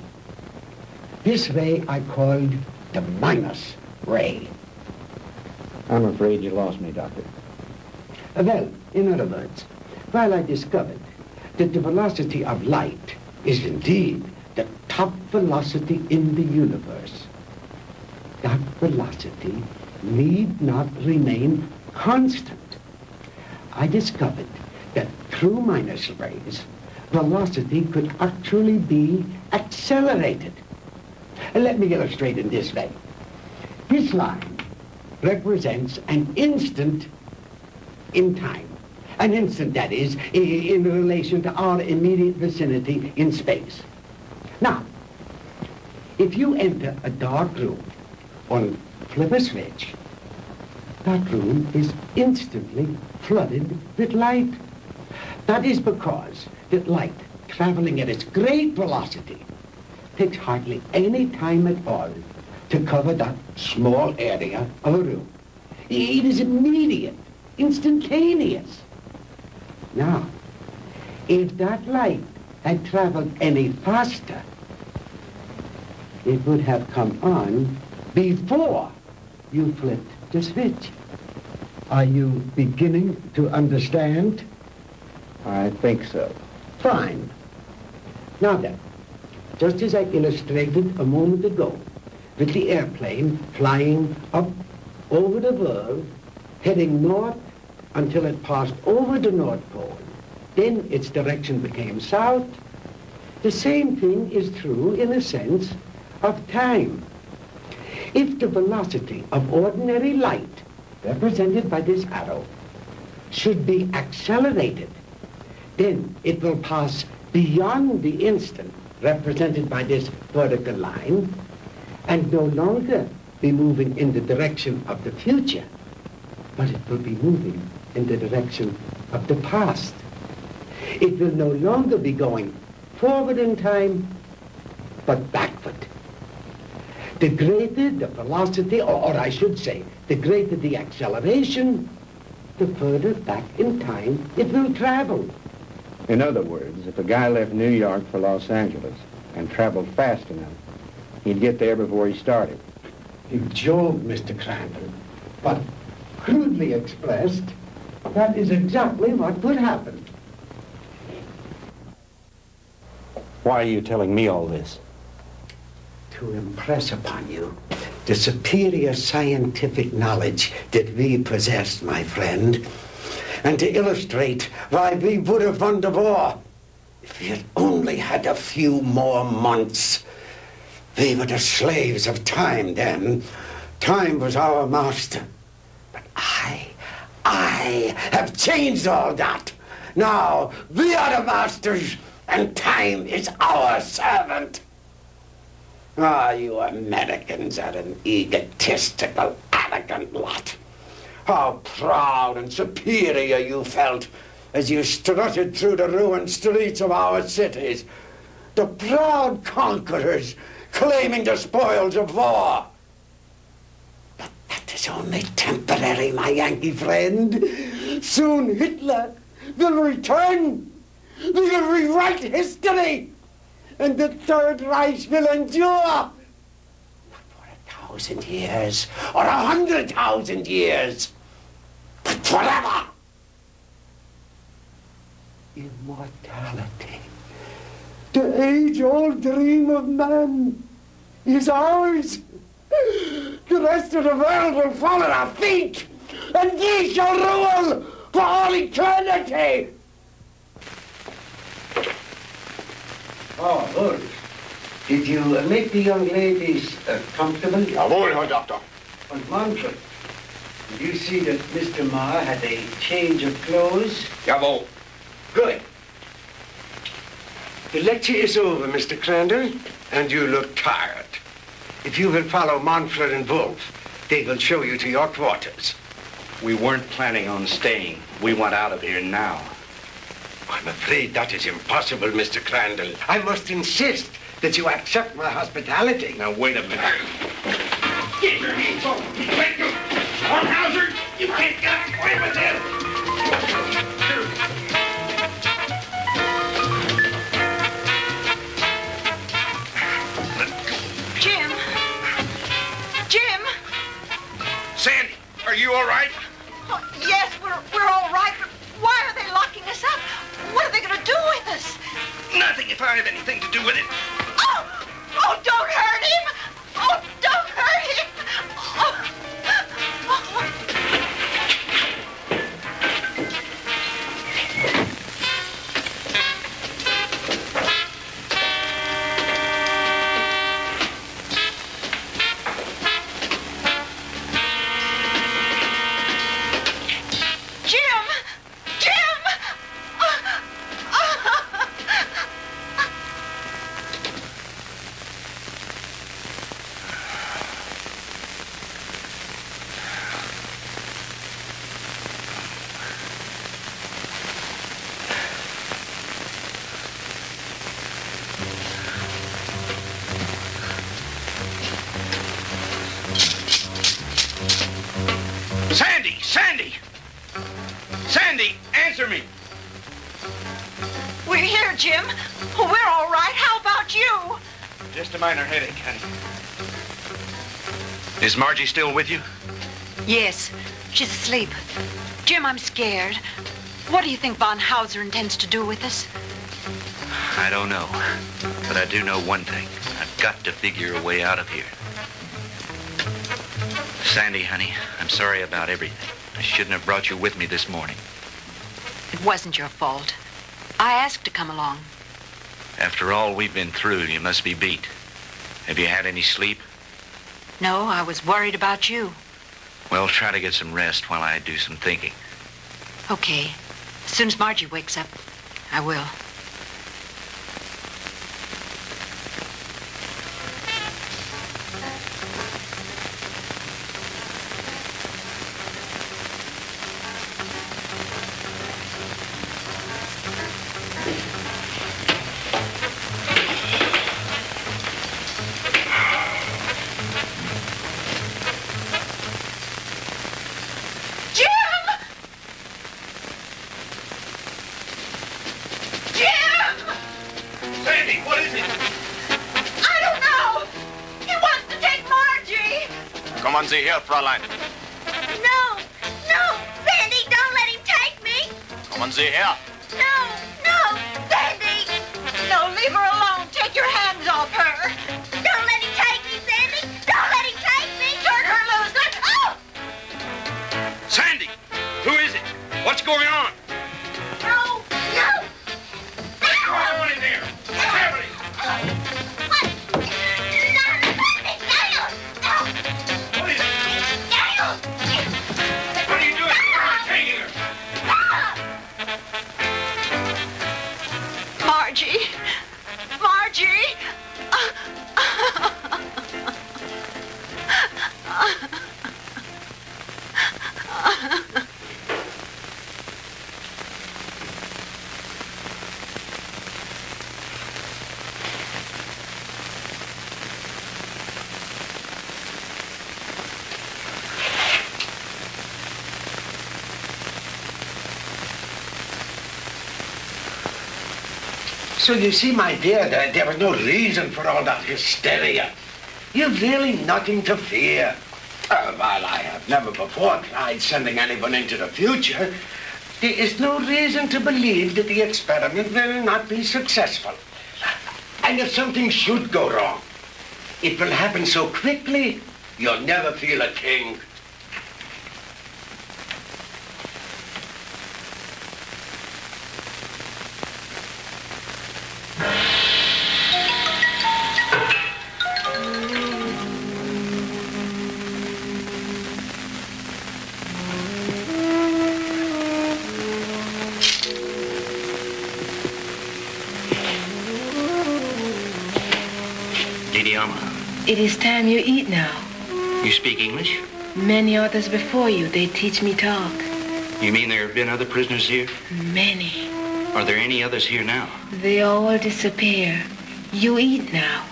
This ray I called the minus ray. I'm afraid you lost me, Doctor. Well, in other words, while I discovered that the velocity of light is indeed the top velocity in the universe, that velocity need not remain constant. I discovered that through minus rays, velocity could actually be accelerated. Let me illustrate in this way. This line represents an instant in time. An instant, that is, in relation to our immediate vicinity in space. Now, if you enter a dark room or flip a switch, that room is instantly flooded with light. That is because that light, traveling at its great velocity, takes hardly any time at all to cover that small area of a room. It is immediate, instantaneous. Now, if that light had traveled any faster, it would have come on before you flipped the switch. Are you beginning to understand? I think so. Fine. Now then, just as I illustrated a moment ago, with the airplane flying up over the world, heading north until it passed over the North Pole, then its direction became south. The same thing is true in a sense of time. If the velocity of ordinary light, represented by this arrow, should be accelerated, then it will pass beyond the instant, represented by this vertical line, and no longer be moving in the direction of the future, but it will be moving in the direction of the past. It will no longer be going forward in time, but backward. The greater the velocity, or I should say, the greater the acceleration, the further back in time it will travel. In other words, if a guy left New York for Los Angeles and traveled fast enough, he'd get there before he started. You joke, Mr. Crandall, but crudely expressed, that is exactly what would happen. Why are you telling me all this? To impress upon you the superior scientific knowledge that we possess, my friend, and to illustrate why we would have won the war if we had only had a few more months. We were the slaves of time then. Time was our master. But I have changed all that. Now we are the masters and time is our servant. Ah, you Americans are an egotistical, arrogant lot. How proud and superior you felt as you strutted through the ruined streets of our cities. The proud conquerors claiming the spoils of war. It's only temporary, my Yankee friend. Soon Hitler will return. We'll rewrite history. And the Third Reich will endure. Not for 1,000 years or 100,000 years, but forever. Immortality. The age-old dream of man is ours. The rest of the world will fall at our feet, and we shall rule for all eternity. Oh, Holt. Did you make the young ladies comfortable? Jawohl, Herr Doctor. And Manfred, did you see that Mr. Marr had a change of clothes? Jawohl. Good. The lecture is over, Mr. Crandall, and you look tired. If you will follow Manfred and Wolf, they will show you to your quarters. We weren't planning on staying. We want out of here now. I'm afraid that is impossible, Mr. Crandall. I must insist that you accept my hospitality. Now, wait a minute. Get your hands off me, quick! Hornhauser, you can't get away with this! Jim! Sandy, are you all right? Oh, yes, we're all right, but why are they locking us up? What are they going to do with us? Nothing if I have anything to do with it. Oh! Oh, don't hurt him! Oh, don't hurt him! Oh. Sandy, answer me. We're here, Jim. We're all right. How about you? Just a minor headache, honey. Is Margie still with you? Yes, she's asleep. Jim, I'm scared. What do you think von Hauser intends to do with us? I don't know. But I do know one thing. I've got to figure a way out of here. Sandy, honey, I'm sorry about everything. I shouldn't have brought you with me this morning. It wasn't your fault. I asked to come along. After all we've been through, you must be beat. Have you had any sleep? No, I was worried about you. Well, try to get some rest while I do some thinking. Okay. As soon as Margie wakes up, I will. Kommen Sie her, Fräulein. No, no, Sandy, don't let him take me. Kommen Sie her. No, no, Sandy. No, leave her alone. Take your hands off her. Don't let him take me, Sandy. Don't let him take me. Turn her loose. Oh! Sandy, who is it? What's going on? No, no. What's going on in there? What's happening? Margie! Margie! So you see, my dear, there was no reason for all that hysteria. You've really nothing to fear. While I have never before tried sending anyone into the future, there is no reason to believe that the experiment will not be successful. And if something should go wrong, it will happen so quickly, you'll never feel a thing. It is time you eat now. You speak English? Many others before you, they teach me talk. You mean there have been other prisoners here? Many. Are there any others here now? They all disappear. You eat now.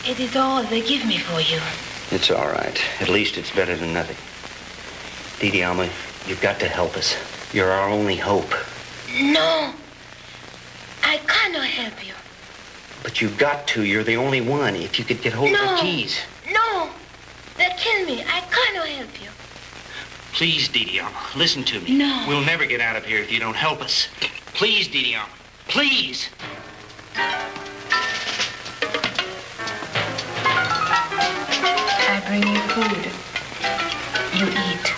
It is all they give me for you. It's all right. At least it's better than nothing. Didi Alma, you've got to help us. You're our only hope. No. I cannot help you. But you've got to. You're the only one. If you could get hold of the keys. No. They kill me. I cannot help you. Please, Didi Alma, listen to me. No. We'll never get out of here if you don't help us. Please, Didi Alma. Please. I bring you food. You eat.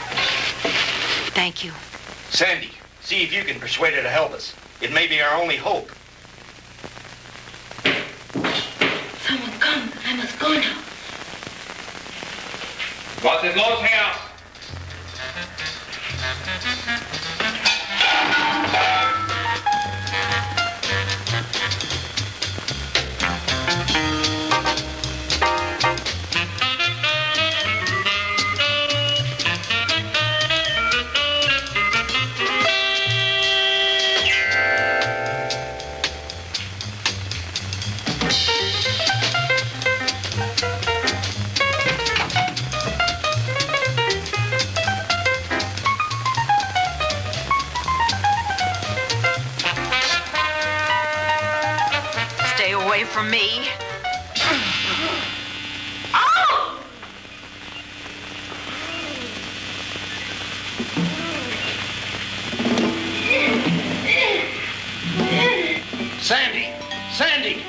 Thank you. Sandy, see if you can persuade her to help us. It may be our only hope. Someone come. I must go now. Was ist los, Herr? From me. Oh! Sandy! Sandy!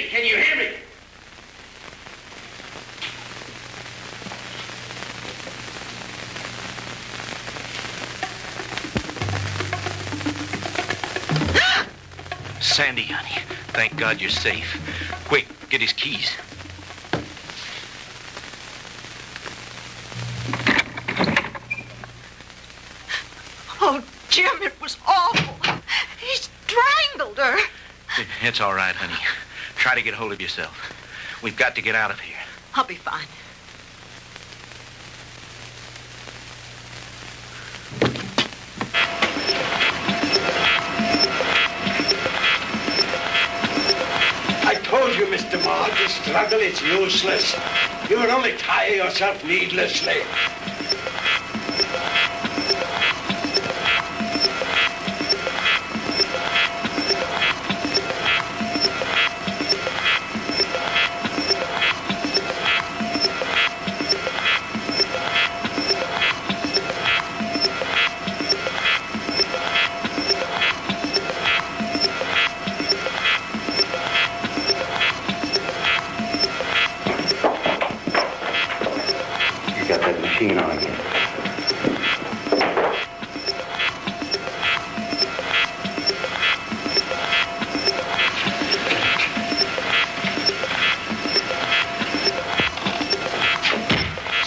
Can you hear me? Sandy, honey, thank God you're safe. Quick, get his keys. Oh, Jim, it was awful. He strangled her. It's all right, honey. Try to get hold of yourself. We've got to get out of here. I'll be fine. I told you, Mr. Maud, the struggle is useless. You will only tire yourself needlessly.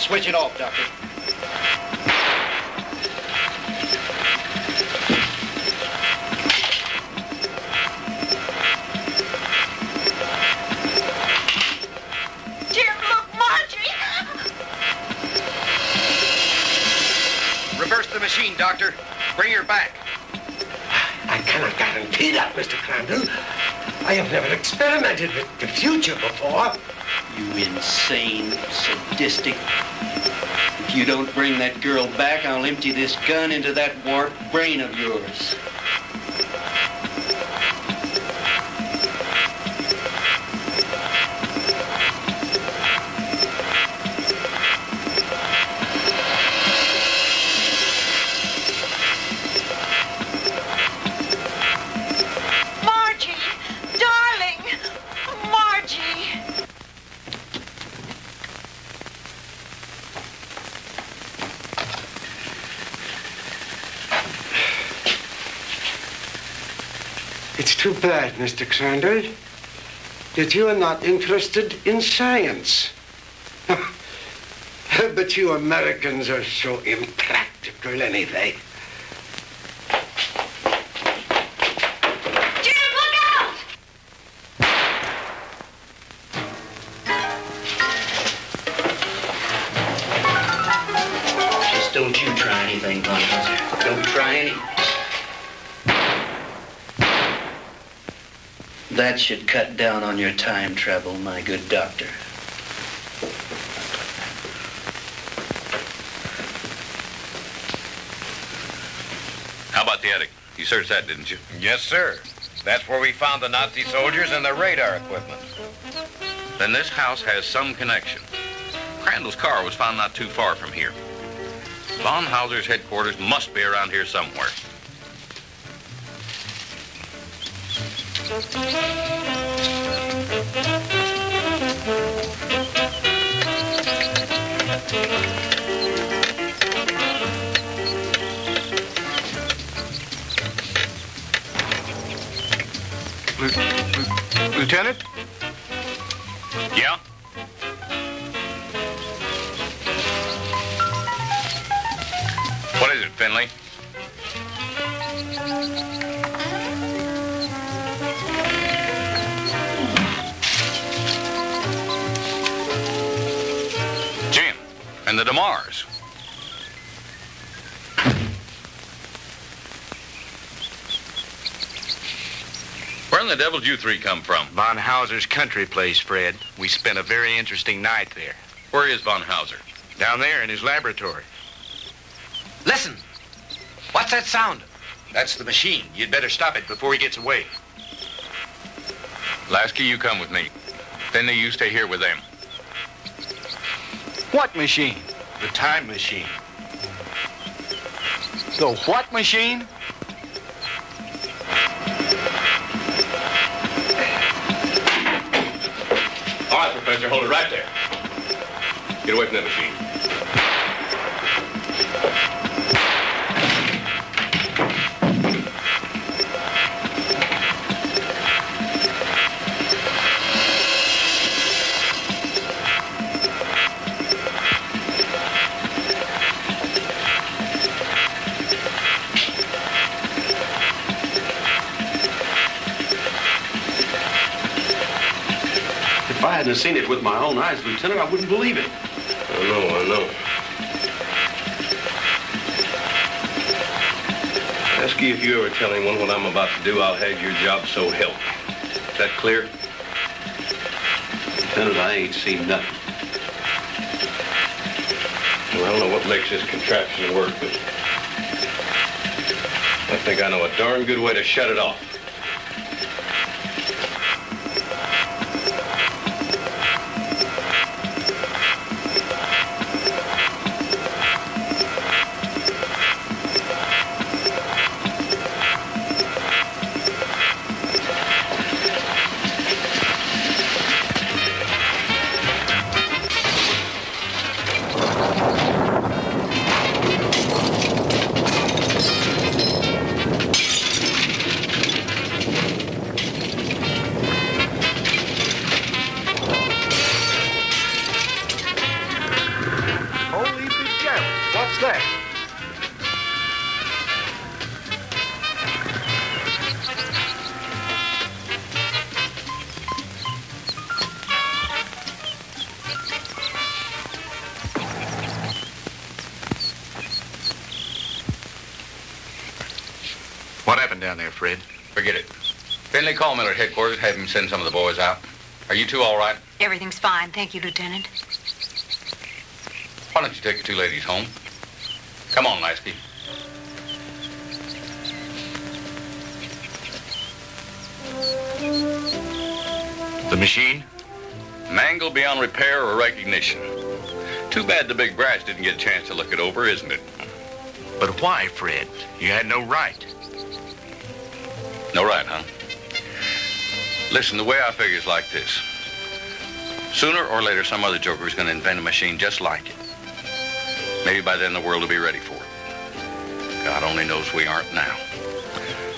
Switch it off, Doctor. Doctor. Bring her back. I cannot guarantee that, Mr. Crandall. I have never experimented with the future before. You insane, sadistic. If you don't bring that girl back, I'll empty this gun into that warped brain of yours. It's too bad, Mr. Crandall, that you are not interested in science. But you Americans are so impractical anyway. Jim, look out! Just don't you try anything, Von Hauser. Don't try anything. That should cut down on your time travel, my good doctor. How about the attic? You searched that, didn't you? Yes, sir. That's where we found the Nazi soldiers and the radar equipment. Then this house has some connection. Crandall's car was found not too far from here. Von Hauser's headquarters must be around here somewhere. Lieutenant? Yeah? What is it, Finley? Jim, and the DeMars. Where in the devil did you three come from? Von Hauser's country place, Fred. We spent a very interesting night there. Where is Von Hauser? Down there in his laboratory. Listen. What's that sound? That's the machine. You'd better stop it before he gets away. Lasky, you come with me. Finley, you stay here with them. What machine? The time machine. The what machine? All right, Professor, hold it right there. Get away from that machine. If I hadn't seen it with my own eyes, Lieutenant, I wouldn't believe it. I know. Ask you if you ever tell anyone what I'm about to do, I'll have your job so help. Is that clear? Lieutenant, I ain't seen nothing. Well, I don't know what makes this contraption work, but I think I know a darn good way to shut it off. happened down there, Fred? Forget it. Finley, call Miller at headquarters, have him send some of the boys out. Are you two all right? Everything's fine, thank you, Lieutenant. Why don't you take the two ladies home? Come on, Lasky. The machine? Mangled beyond repair or recognition. Too bad the big brass didn't get a chance to look it over, isn't it? But why, Fred? You had no right. No right, huh? Listen, the way I figure is like this. Sooner or later, some other joker's going to invent a machine just like it. Maybe by then the world will be ready for it. God only knows we aren't now.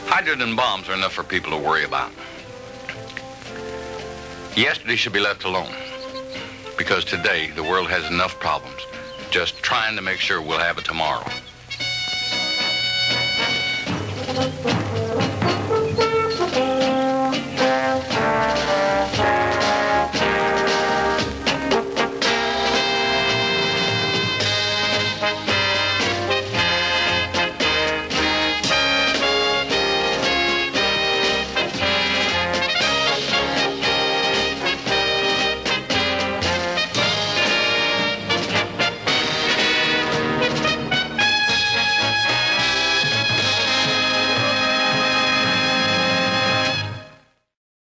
Hydrogen bombs are enough for people to worry about. Yesterday should be left alone. Because today, the world has enough problems. Just trying to make sure we'll have it tomorrow.